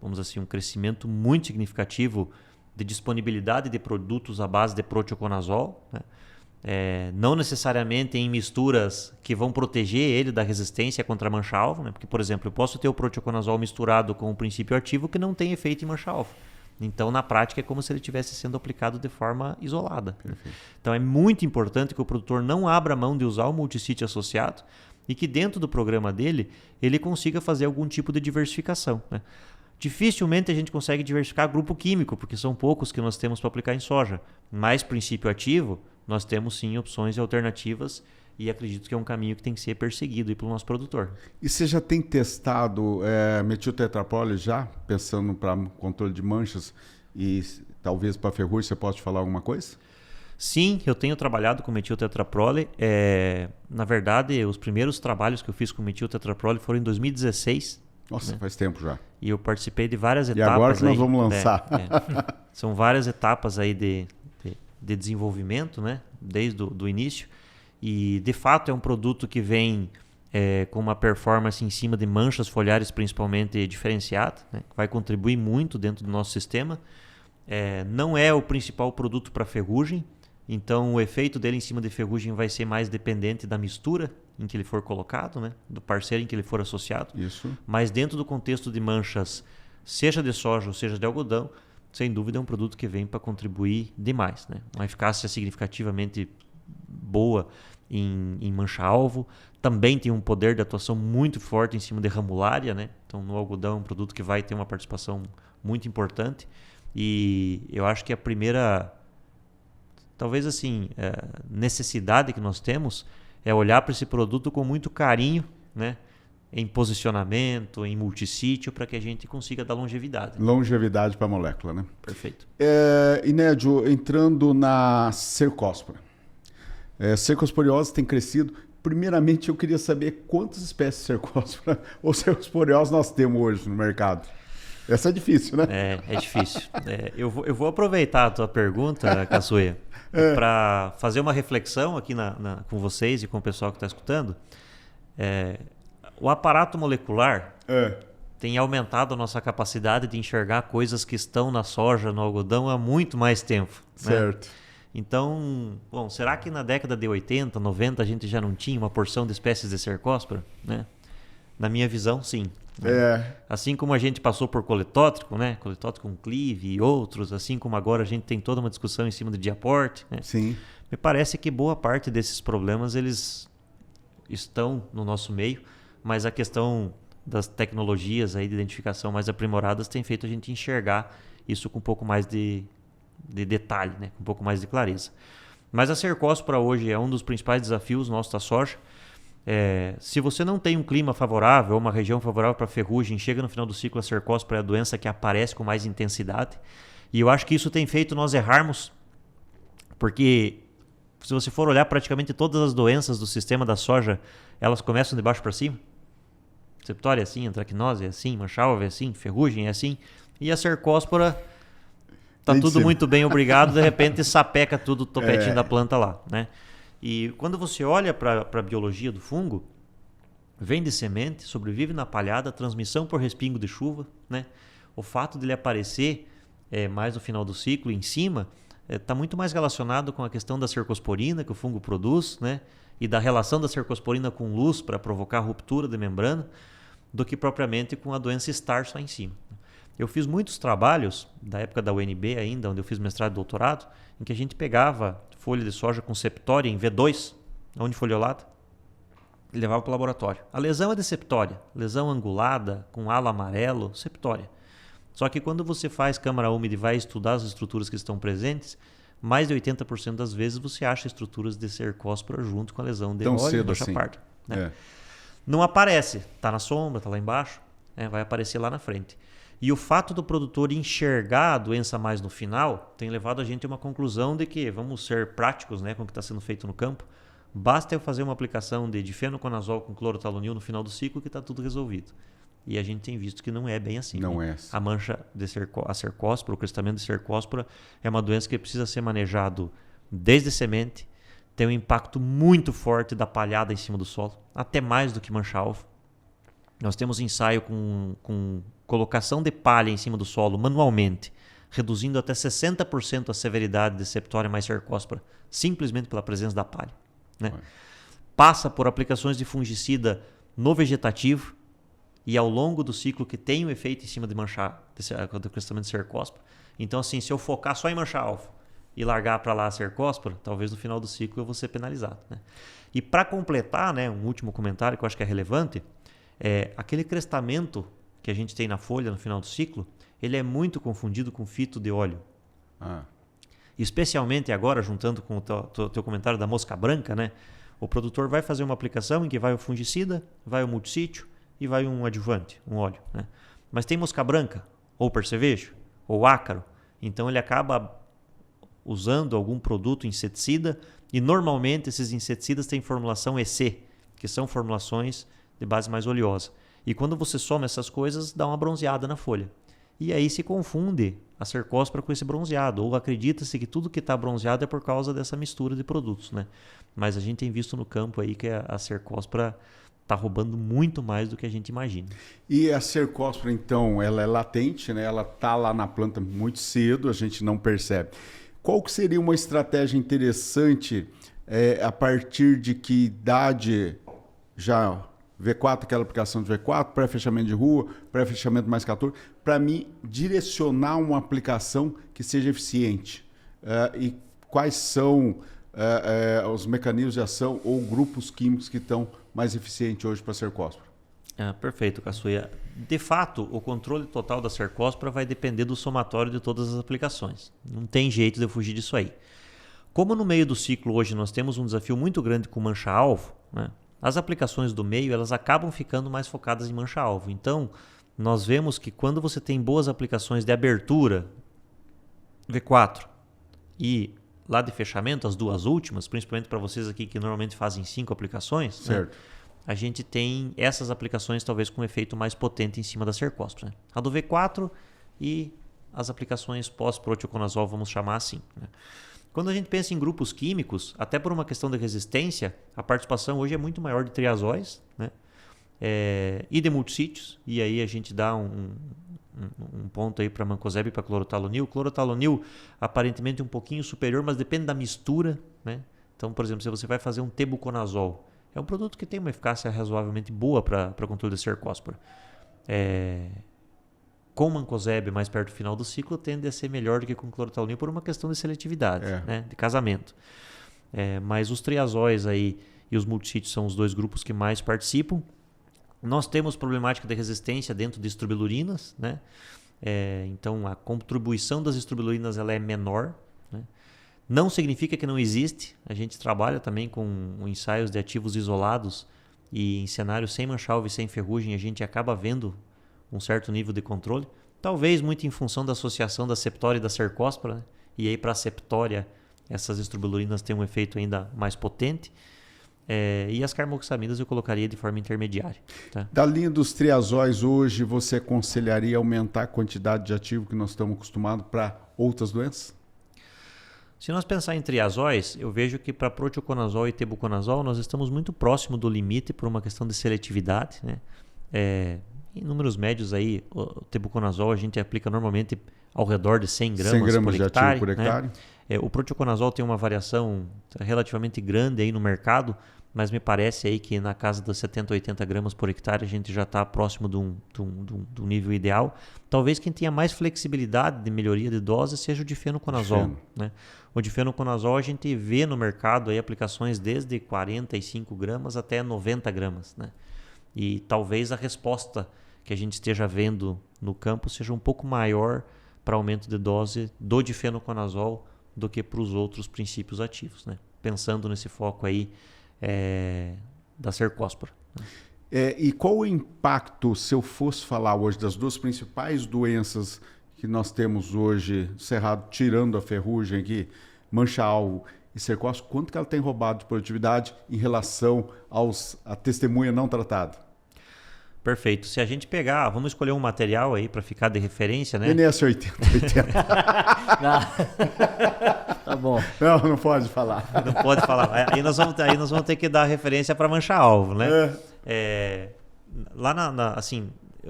vamos assim, um crescimento muito significativo de disponibilidade de produtos à base de proteoconazol, né? Não necessariamente em misturas que vão proteger ele da resistência contra a mancha-alvo, né? Porque, por exemplo, eu posso ter o proteoconazol misturado com um princípio ativo que não tem efeito em mancha-alvo. Então, na prática, é como se ele estivesse sendo aplicado de forma isolada. Perfeito. Então, é muito importante que o produtor não abra mão de usar o multissítio associado e que dentro do programa dele, ele consiga fazer algum tipo de diversificação, né? Dificilmente a gente consegue diversificar grupo químico, porque são poucos que nós temos para aplicar em soja. Mas princípio ativo, nós temos sim opções e alternativas e acredito que é um caminho que tem que ser perseguido pelo nosso produtor. E você já tem testado metiltetraprole já, pensando para controle de manchas, e talvez para ferrugem, você pode falar alguma coisa? Sim, eu tenho trabalhado com metiltetraprole. Na verdade, os primeiros trabalhos que eu fiz com metiltetraprole foram em 2016. Nossa, né? Faz tempo já. E eu participei de várias etapas. E agora que nós vamos aí, lançar. São várias etapas aí de desenvolvimento, né? Desde o início. E, de fato, é um produto que vem com uma performance em cima de manchas foliares principalmente diferenciada, né? Que vai contribuir muito dentro do nosso sistema. Não é o principal produto para ferrugem, então o efeito dele em cima de ferrugem vai ser mais dependente da mistura em que ele for colocado, né? Do parceiro em que ele for associado. Isso. Mas dentro do contexto de manchas, seja de soja ou seja de algodão, sem dúvida é um produto que vem para contribuir demais, né? Uma eficácia significativamente boa em mancha-alvo. Também tem um poder de atuação muito forte em cima de ramulária, né? Então no algodão é um produto que vai ter uma participação muito importante. E eu acho que a primeira, talvez assim, necessidade que nós temos é olhar para esse produto com muito carinho, né? Em posicionamento, em multissítio, para que a gente consiga dar longevidade. Longevidade para a molécula, né? Perfeito. Inédio, entrando na cercóspora. Cercosporiose tem crescido. Primeiramente, eu queria saber quantas espécies de cercóspora ou cercosporiose nós temos hoje no mercado. Essa é difícil, né? É difícil. Eu vou aproveitar a tua pergunta, Caçoeira, para fazer uma reflexão aqui com vocês e com o pessoal que está escutando. O aparato molecular tem aumentado a nossa capacidade de enxergar coisas que estão na soja, no algodão, há muito mais tempo. Certo. Né? Então, bom, será que na década de 80, 90 a gente já não tinha uma porção de espécies de cercóspora? Né? Na minha visão, sim. Assim como a gente passou por coletótrico, né? Coletótrico com clive e outros, assim como agora a gente tem toda uma discussão em cima de diaporte, né? Sim. Me parece que boa parte desses problemas eles estão no nosso meio, mas a questão das tecnologias aí de identificação mais aprimoradas tem feito a gente enxergar isso com um pouco mais de detalhe, né? Com um pouco mais de clareza. Mas a cercóspora hoje é um dos principais desafios nossos da soja. Se você não tem um clima favorável ou uma região favorável para ferrugem, chega no final do ciclo, a cercóspora é a doença que aparece com mais intensidade. E eu acho que isso tem feito nós errarmos, porque se você for olhar praticamente todas as doenças do sistema da soja, elas começam de baixo para cima. Septória é assim, antracnose é assim, mancha-alvo é assim, ferrugem é assim. E a cercóspora tá tudo muito bem, obrigado, de repente sapeca tudo o topetinho da planta lá, né? E quando você olha para a biologia do fungo, vem de semente, sobrevive na palhada, transmissão por respingo de chuva, né? O fato de ele aparecer mais no final do ciclo, em cima, está muito mais relacionado com a questão da cercosporina que o fungo produz, né? E da relação da cercosporina com luz para provocar ruptura de membrana, do que propriamente com a doença estar só em cima. Eu fiz muitos trabalhos, da época da UNB ainda, onde eu fiz mestrado e doutorado, em que a gente pegava folha de soja com septória em V2, unifoliolada, e levava para o laboratório. A lesão é de septória, lesão angulada, com halo amarelo, septória. Só que quando você faz câmara úmida e vai estudar as estruturas que estão presentes, mais de 80% das vezes você acha estruturas de cercóspora junto com a lesão de óleo do chapardo. Né? Não aparece, está na sombra, está lá embaixo, né? Vai aparecer lá na frente. E o fato do produtor enxergar a doença mais no final tem levado a gente a uma conclusão de que, vamos ser práticos, né, com o que está sendo feito no campo, basta eu fazer uma aplicação de difenoconazol com clorotalonil no final do ciclo que está tudo resolvido. E a gente tem visto que não é bem assim. Não né? é assim. A mancha de a cercóspora, o crescimento de cercóspora é uma doença que precisa ser manejado desde semente, tem um impacto muito forte da palhada em cima do solo, até mais do que mancha-alvo. Nós temos ensaio com colocação de palha em cima do solo manualmente, reduzindo até 60% a severidade de septória mais cercóspora, simplesmente pela presença da palha. Né? Passa por aplicações de fungicida no vegetativo e ao longo do ciclo que tem um efeito em cima de do crescimento de cercóspora. Então, assim, se eu focar só em mancha-alvo e largar para lá a cercóspora, talvez no final do ciclo eu vou ser penalizado. Né? E para completar, né, um último comentário que eu acho que é relevante, aquele crestamento que a gente tem na folha no final do ciclo, ele é muito confundido com fito de óleo. Especialmente agora, juntando com o teu comentário da mosca branca, né? O produtor vai fazer uma aplicação em que vai o fungicida, vai o multissítio e vai um adjuvante, um óleo. Né? Mas tem mosca branca, ou percevejo, ou ácaro, Então ele acaba usando algum produto inseticida e normalmente esses inseticidas têm formulação EC, que são formulações de base mais oleosa. E quando você soma essas coisas, dá uma bronzeada na folha. E aí se confunde a cercospora com esse bronzeado, ou acredita-se que tudo que está bronzeado é por causa dessa mistura de produtos, né? Mas a gente tem visto no campo aí que a cercospora está roubando muito mais do que a gente imagina. E a cercospora, então, ela é latente, né? Ela está lá na planta muito cedo, a gente não percebe. Qual que seria uma estratégia interessante a partir de que idade já V4, aquela aplicação de V4, pré-fechamento de rua, pré-fechamento mais 14, para mim direcionar uma aplicação que seja eficiente? E quais são os mecanismos de ação ou grupos químicos que estão mais eficientes hoje para a cercospora? Perfeito, Caçuia. De fato, o controle total da cercospora vai depender do somatório de todas as aplicações. Não tem jeito de fugir disso aí. Como no meio do ciclo hoje nós temos um desafio muito grande com mancha-alvo, né? As aplicações do meio elas acabam ficando mais focadas em mancha-alvo. Então, nós vemos que quando você tem boas aplicações de abertura, V4, e lá de fechamento, as duas últimas, principalmente para vocês aqui que normalmente fazem 5 aplicações, certo, né? A gente tem essas aplicações talvez com um efeito mais potente em cima da cercospora, né? A do V4 e as aplicações pós-proteoconazol, vamos chamar assim, né? Quando a gente pensa em grupos químicos, até por uma questão de resistência, a participação hoje é muito maior de triazóis, né? E de multissítios, e aí a gente dá um ponto aí para mancozeb e para clorotalonil. Clorotalonil aparentemente um pouquinho superior, mas depende da mistura, né? Então, por exemplo, se você vai fazer um tebuconazol, é um produto que tem uma eficácia razoavelmente boa para controle de cercospora. Com mancozeb mais perto do final do ciclo tende a ser melhor do que com clorotalonil por uma questão de seletividade, né? De casamento. Mas os triazóis aí e os multissítios são os dois grupos que mais participam. Nós temos problemática de resistência dentro de estrobilurinas, né? Então a contribuição das estrobilurinas ela é menor, né? Não significa que não existe. A gente trabalha também com ensaios de ativos isolados e em cenários sem mancha-alvo e sem ferrugem a gente acaba vendo um certo nível de controle, talvez muito em função da associação da septória e da cercospora, né? E aí para a septória essas estrobilurinas têm um efeito ainda mais potente, e as carboxamidas eu colocaria de forma intermediária, tá? Da linha dos triazóis hoje, você aconselharia aumentar a quantidade de ativo que nós estamos acostumados para outras doenças? Se nós pensar em triazóis, eu vejo que para proteoconazol e tebuconazol nós estamos muito próximo do limite por uma questão de seletividade, né? Em números médios aí, o tebuconazol a gente aplica normalmente ao redor de 100 gramas por de hectare, ativo por hectare. Né? O proteoconazol tem uma variação relativamente grande aí no mercado, mas me parece aí que na casa das 70, 80 gramas por hectare a gente já está próximo de um nível ideal. Talvez quem tenha mais flexibilidade de melhoria de dose seja o difenoconazol, né? O difenoconazol a gente vê no mercado aí aplicações desde 45 gramas até 90 gramas, né? E talvez a resposta que a gente esteja vendo no campo seja um pouco maior para aumento de dose do difenoconazol do que para os outros princípios ativos, né? Pensando nesse foco aí da cercospora, né? E qual o impacto, se eu fosse falar hoje das duas principais doenças que nós temos hoje, Cerrado, tirando a ferrugem aqui, mancha-alvo e cercospora, quanto que ela tem roubado de produtividade em relação à testemunha não tratada? Perfeito. Se a gente pegar, vamos escolher um material aí para ficar de referência, né? NS 80. Tá bom. Não pode falar. Não pode falar. Aí nós vamos ter que dar referência para mancha-alvo, né? Lá assim,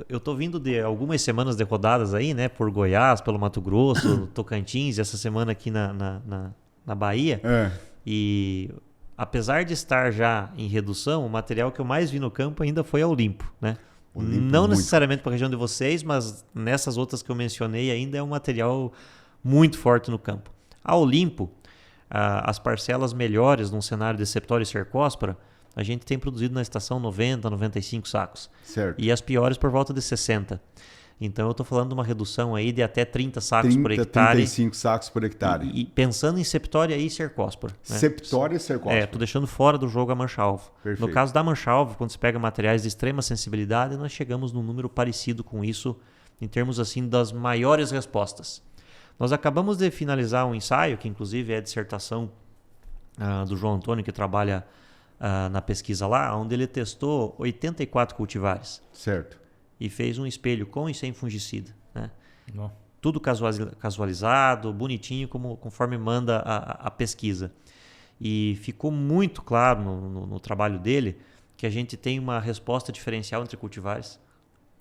eu tô vindo de algumas semanas de rodadas aí, né? Por Goiás, pelo Mato Grosso, Tocantins, essa semana aqui na Bahia. E apesar de estar já em redução, o material que eu mais vi no campo ainda foi a Olimpo, né? Não necessariamente para a região de vocês, mas nessas outras que eu mencionei ainda é um material muito forte no campo. A Olimpo, as parcelas melhores num cenário de septória e cercospora, a gente tem produzido na estação 90, 95 sacos. Certo. E as piores por volta de 60. Então eu estou falando de uma redução aí de até 30 sacos por hectare. 35 sacos por hectare. E pensando em septória e cercospora, né? Septória e cercospora. Estou deixando fora do jogo a mancha-alvo. No caso da mancha-alvo, quando você pega materiais de extrema sensibilidade, nós chegamos num número parecido com isso, em termos assim das maiores respostas. Nós acabamos de finalizar um ensaio, que inclusive é a dissertação do João Antônio, que trabalha na pesquisa lá, onde ele testou 84 cultivares. Certo. E fez um espelho com e sem fungicida, né? Não. Tudo casualizado, bonitinho, conforme manda a pesquisa. E ficou muito claro no trabalho dele que a gente tem uma resposta diferencial entre cultivares.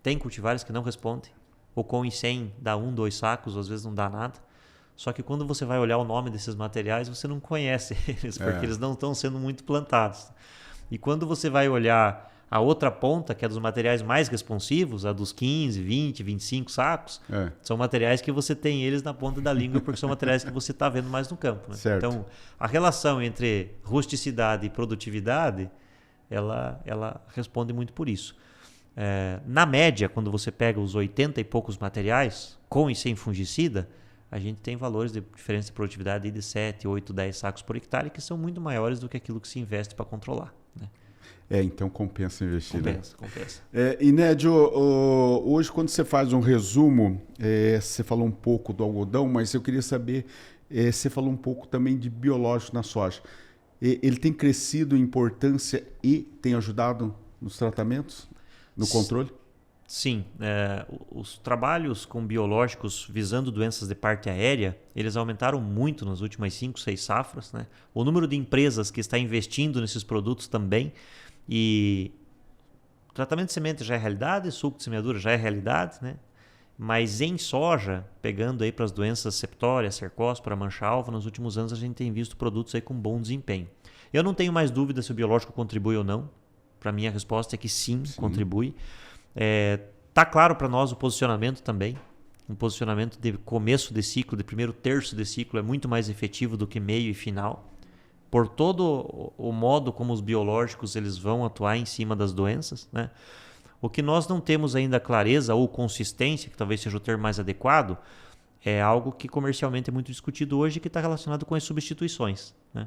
Tem cultivares que não respondem. O com e sem dá 1, 2 sacos, às vezes não dá nada. Só que quando você vai olhar o nome desses materiais, você não conhece eles, porque eles não estão sendo muito plantados. E quando você vai olhar a outra ponta, que é dos materiais mais responsivos, a dos 15, 20, 25 sacos, são materiais que você tem eles na ponta da língua, porque são materiais que você está vendo mais no campo. Né? Então, a relação entre rusticidade e produtividade, ela responde muito por isso. Na média, quando você pega os 80 e poucos materiais, com e sem fungicida, a gente tem valores de diferença de produtividade de 7, 8, 10 sacos por hectare, que são muito maiores do que aquilo que se investe para controlar. Né? Então compensa investir. Compensa. E Nédio, hoje quando você faz um resumo, você falou um pouco do algodão, mas eu queria saber, você falou um pouco também de biológico na soja. Ele tem crescido em importância e tem ajudado nos tratamentos, no controle? Sim. Os trabalhos com biológicos visando doenças de parte aérea, eles aumentaram muito nas últimas 5, 6 safras. Né? O número de empresas que está investindo nesses produtos também. E tratamento de semente já é realidade, suco de semeadura já é realidade, né? Mas em soja, pegando aí para as doenças septória, cercóspora, mancha-alva, nos últimos anos a gente tem visto produtos aí com bom desempenho. Eu não tenho mais dúvida se o biológico contribui ou não. Para mim a resposta é que sim. Contribui. Tá claro para nós o posicionamento também. Um posicionamento de começo de ciclo, de primeiro terço de ciclo, é muito mais efetivo do que meio e final. Por todo o modo como os biológicos eles vão atuar em cima das doenças. Né? O que nós não temos ainda clareza ou consistência, que talvez seja o termo mais adequado, é algo que comercialmente é muito discutido hoje, que está relacionado com as substituições. Né?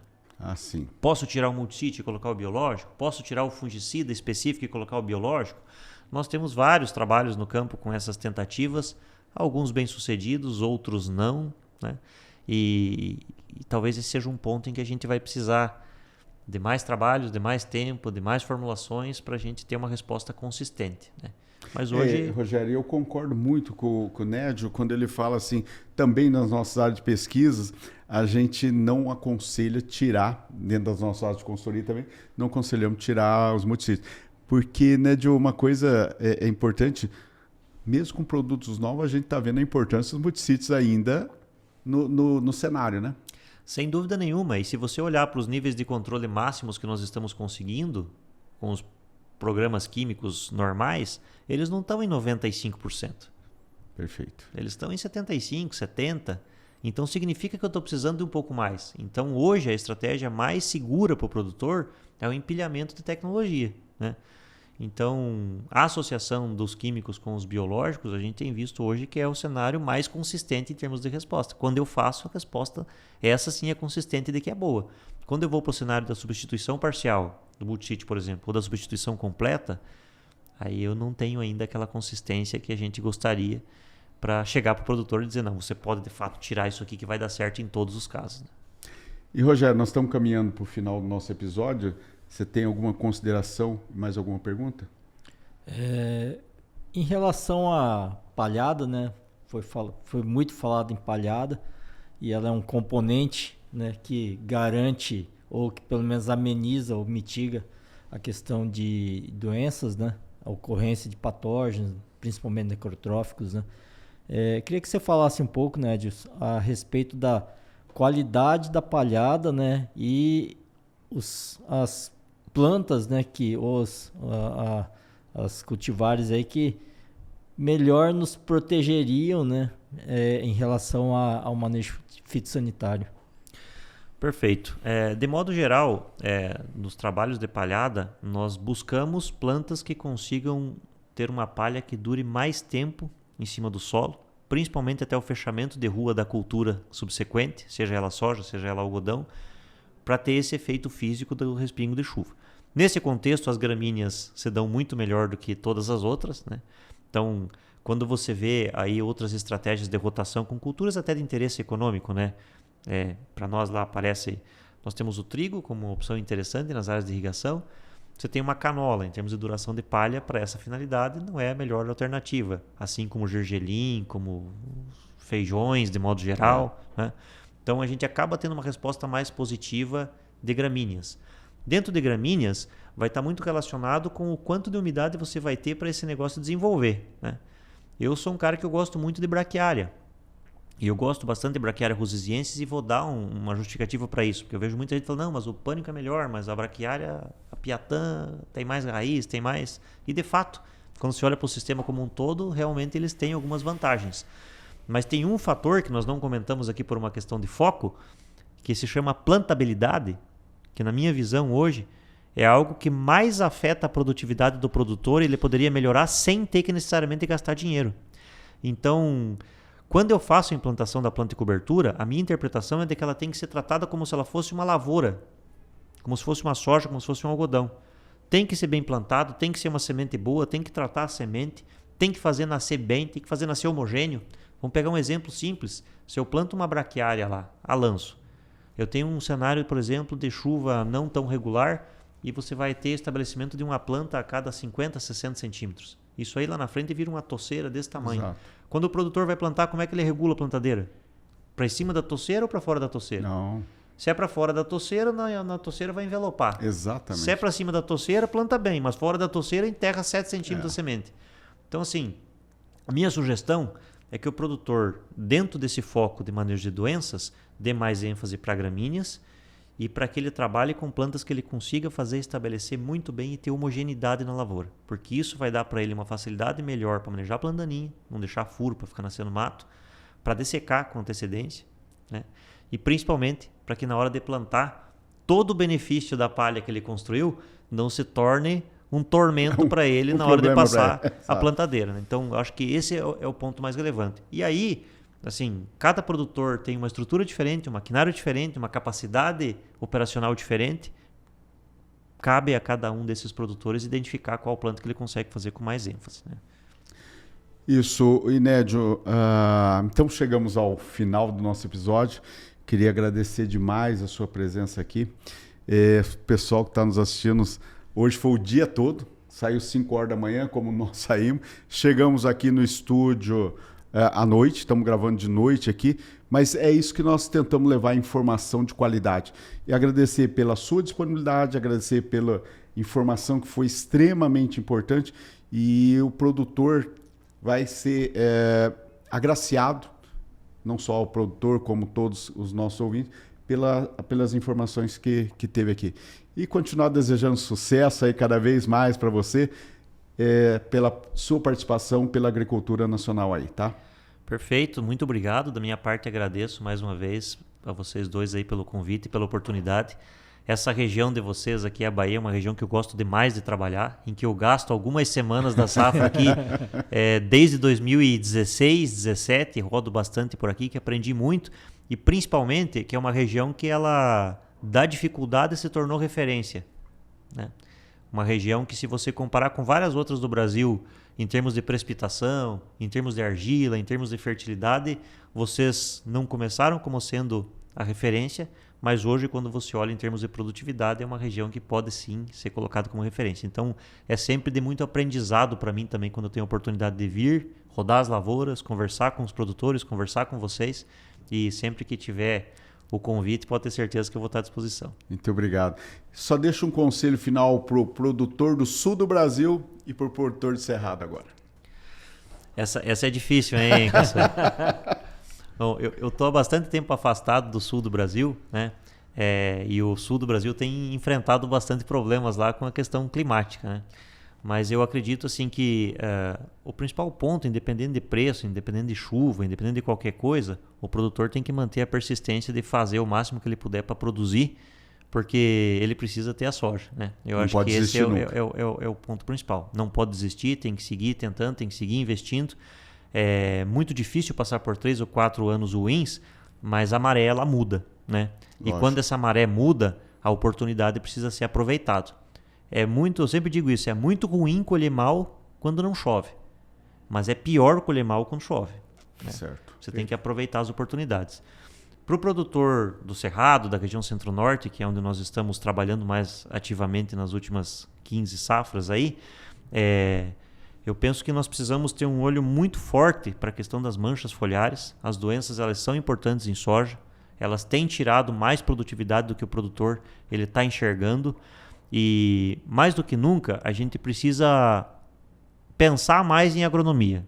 Sim. Posso tirar o multisite e colocar o biológico? Posso tirar o fungicida específico e colocar o biológico? Nós temos vários trabalhos no campo com essas tentativas, alguns bem-sucedidos, outros não. Né? E talvez esse seja um ponto em que a gente vai precisar de mais trabalhos, de mais tempo, de mais formulações para a gente ter uma resposta consistente. Né? Mas hoje... Rogério, eu concordo muito com o Nédio quando ele fala assim, também nas nossas áreas de pesquisas, a gente não aconselha tirar, dentro das nossas áreas de consultoria também, não aconselhamos tirar os multicites. Porque, Nédio, uma coisa é importante, mesmo com produtos novos, a gente está vendo a importância dos multicites ainda no cenário, né? Sem dúvida nenhuma. E se você olhar para os níveis de controle máximos que nós estamos conseguindo com os programas químicos normais, eles não estão em 95%. Perfeito. Eles estão em 75%, 70%. Então significa que eu estou precisando de um pouco mais. Então hoje a estratégia mais segura para o produtor é o empilhamento de tecnologia. Né? Então, a associação dos químicos com os biológicos, a gente tem visto hoje que é o cenário mais consistente em termos de resposta. Quando eu faço a resposta, essa sim é consistente de que é boa. Quando eu vou para o cenário da substituição parcial, do multisite, por exemplo, ou da substituição completa, aí eu não tenho ainda aquela consistência que a gente gostaria para chegar para o produtor e dizer, não, você pode de fato tirar isso aqui que vai dar certo em todos os casos. Né? E Rogério, nós estamos caminhando para o final do nosso episódio. Você tem alguma consideração, mais alguma pergunta? Em relação à palhada, né? Foi muito falado em palhada e ela é um componente, né, que garante ou que pelo menos ameniza ou mitiga a questão de doenças, né? A ocorrência de patógenos, principalmente necrotróficos, né? Queria que você falasse um pouco, né, Edilson, a respeito da qualidade da palhada, né, e as plantas, né, que as cultivares aí que melhor nos protegeriam, né, em relação ao manejo fitossanitário. Perfeito. De modo geral, nos trabalhos de palhada, nós buscamos plantas que consigam ter uma palha que dure mais tempo em cima do solo, principalmente até o fechamento de rua da cultura subsequente, seja ela soja, seja ela algodão, para ter esse efeito físico do respingo de chuva. Nesse contexto, as gramíneas se dão muito melhor do que todas as outras. Né? Então, Quando você vê aí outras estratégias de rotação com culturas até de interesse econômico, né? Para nós lá aparece, nós temos o trigo como uma opção interessante nas áreas de irrigação. Você tem uma canola, em termos de duração de palha, para essa finalidade não é a melhor alternativa. Assim como o gergelim, como feijões de modo geral, né? Então a gente acaba tendo uma resposta mais positiva de gramíneas. Dentro de gramíneas vai estar muito relacionado com o quanto de umidade você vai ter para esse negócio desenvolver, né? Eu sou um cara que eu gosto muito de braquiária. E eu gosto bastante de braquiária rosisiensis e vou dar uma justificativa para isso. Porque eu vejo muita gente falando, não, mas o pânico é melhor, mas a braquiária, a piatã, tem mais raiz, tem mais... E de fato, quando você olha para o sistema como um todo, realmente eles têm algumas vantagens. Mas tem um fator que nós não comentamos aqui por uma questão de foco, que se chama plantabilidade, que na minha visão hoje é algo que mais afeta a produtividade do produtor e ele poderia melhorar sem ter que necessariamente gastar dinheiro. Então, quando eu faço a implantação da planta e cobertura, a minha interpretação é de que ela tem que ser tratada como se ela fosse uma lavoura, como se fosse uma soja, como se fosse um algodão. Tem que ser bem plantado, tem que ser uma semente boa, tem que tratar a semente, tem que fazer nascer bem, tem que fazer nascer homogêneo. Vamos pegar um exemplo simples. Se eu planto uma braquiária lá, a lanço, eu tenho um cenário, por exemplo, de chuva não tão regular e você vai ter estabelecimento de uma planta a cada 50, 60 centímetros. Isso aí lá na frente vira uma toceira desse tamanho. Exato. Quando o produtor vai plantar, como é que ele regula a plantadeira? Para cima da toceira ou para fora da toceira? Não. Se é para fora da toceira, na toceira vai envelopar. Exatamente. Se é para cima da toceira, planta bem, mas fora da toceira enterra 7 centímetros a semente. Então, assim, a minha sugestão é que o produtor, dentro desse foco de manejo de doenças, dê mais ênfase para gramíneas e para que ele trabalhe com plantas que ele consiga fazer estabelecer muito bem e ter homogeneidade na lavoura. Porque isso vai dar para ele uma facilidade melhor para manejar a planta daninha, não deixar furo para ficar nascendo mato, para dessecar com antecedência, né? E principalmente para que na hora de plantar, todo o benefício da palha que ele construiu não se torne um tormento para ele na hora de passar a plantadeira, né? Então, eu acho que esse é o ponto mais relevante. E aí, assim, cada produtor tem uma estrutura diferente, um maquinário diferente, uma capacidade operacional diferente. Cabe a cada um desses produtores identificar qual planta que ele consegue fazer com mais ênfase, né? Isso, Inédio. Então chegamos ao final do nosso episódio. Queria agradecer demais a sua presença aqui. Pessoal que está nos assistindo, hoje foi o dia todo, saiu 5 horas da manhã, como nós saímos. Chegamos aqui no estúdio à noite, estamos gravando de noite aqui, mas é isso que nós tentamos levar, informação de qualidade. E agradecer pela sua disponibilidade, agradecer pela informação que foi extremamente importante, e o produtor vai ser agraciado, não só o produtor, como todos os nossos ouvintes, pelas informações que teve aqui. E continuar desejando sucesso aí cada vez mais para você, pela sua participação pela agricultura nacional aí, tá? Perfeito, muito obrigado. Da minha parte, agradeço mais uma vez a vocês dois aí pelo convite e pela oportunidade. Essa região de vocês aqui, a Bahia, é uma região que eu gosto demais de trabalhar, em que eu gasto algumas semanas da safra aqui, desde 2016, 2017, rodo bastante por aqui, que aprendi muito, e principalmente que é uma região que ela, da dificuldade, se tornou referência, né? Uma região que, se você comparar com várias outras do Brasil, em termos de precipitação, em termos de argila, em termos de fertilidade, vocês não começaram como sendo a referência, mas hoje, quando você olha em termos de produtividade, é uma região que pode sim ser colocada como referência. Então, é sempre de muito aprendizado para mim também, quando eu tenho a oportunidade de vir, rodar as lavouras, conversar com os produtores, conversar com vocês, e sempre que tiver o convite, pode ter certeza que eu vou estar à disposição. Muito obrigado. Só deixa um conselho final para o produtor do sul do Brasil e para o produtor de Cerrado agora. Essa é difícil, hein, Cassio? Bom, eu estou há bastante tempo afastado do sul do Brasil, né? E o sul do Brasil tem enfrentado bastante problemas lá com a questão climática, né? Mas eu acredito assim que o principal ponto, independente de preço, independente de chuva, independente de qualquer coisa, o produtor tem que manter a persistência de fazer o máximo que ele puder para produzir, porque ele precisa ter a soja, né? Eu acho que esse é o ponto principal. Não pode desistir, tem que seguir tentando, tem que seguir investindo. É muito difícil passar por 3 ou 4 anos ruins, mas a maré ela muda, né? E quando essa maré muda, a oportunidade precisa ser aproveitada. Eu sempre digo isso, é muito ruim colher mal quando não chove. mas é pior colher mal quando chove. Né? Certo. Você tem que aproveitar as oportunidades. Para o produtor do Cerrado, da região Centro-Norte, que é onde nós estamos trabalhando mais ativamente nas últimas 15 safras aí, eu penso que nós precisamos ter um olho muito forte para a questão das manchas foliares. As doenças, elas são importantes em soja, elas têm tirado mais produtividade do que o produtor ele está enxergando, e mais do que nunca a gente precisa pensar mais em agronomia,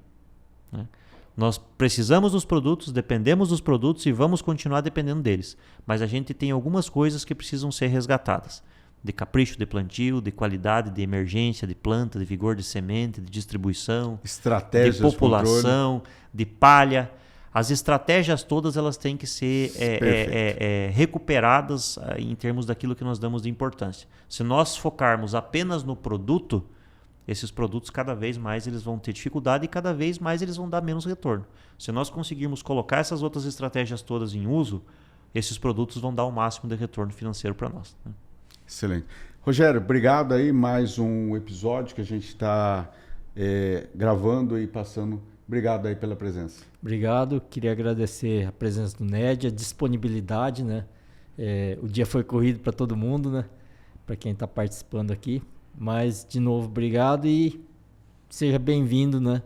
né? Nós precisamos dos produtos, dependemos dos produtos e vamos continuar dependendo deles. Mas a gente tem algumas coisas que precisam ser resgatadas. De capricho de plantio, de qualidade, de emergência, de planta, de vigor de semente, de distribuição, estratégias, de população, de palha. As estratégias todas elas têm que ser recuperadas em termos daquilo que nós damos de importância. Se nós focarmos apenas no produto, esses produtos cada vez mais eles vão ter dificuldade e cada vez mais eles vão dar menos retorno. Se nós conseguirmos colocar essas outras estratégias todas em uso, esses produtos vão dar o máximo de retorno financeiro para nós, né? Excelente. Rogério, obrigado aí, mais um episódio que a gente está gravando e passando. Obrigado aí pela presença. Obrigado, queria agradecer a presença do Ned, a disponibilidade, né? O dia foi corrido para todo mundo, né? Para quem está participando aqui. Mas, de novo, obrigado e seja bem-vindo, né?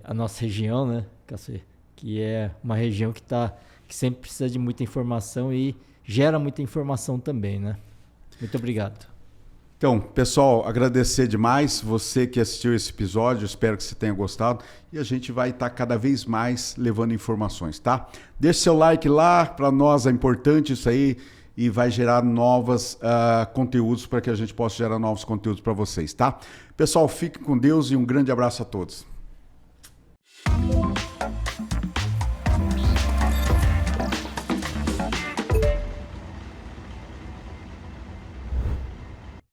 A nossa região, né, Cacê? Que é uma região que sempre precisa de muita informação e gera muita informação também, né? Muito obrigado. Então, pessoal, agradecer demais você que assistiu esse episódio, espero que você tenha gostado e a gente vai estar cada vez mais levando informações, tá? Deixe seu like lá, para nós é importante isso aí e vai gerar novos conteúdos para que a gente possa gerar novos conteúdos para vocês, tá? Pessoal, fiquem com Deus e um grande abraço a todos.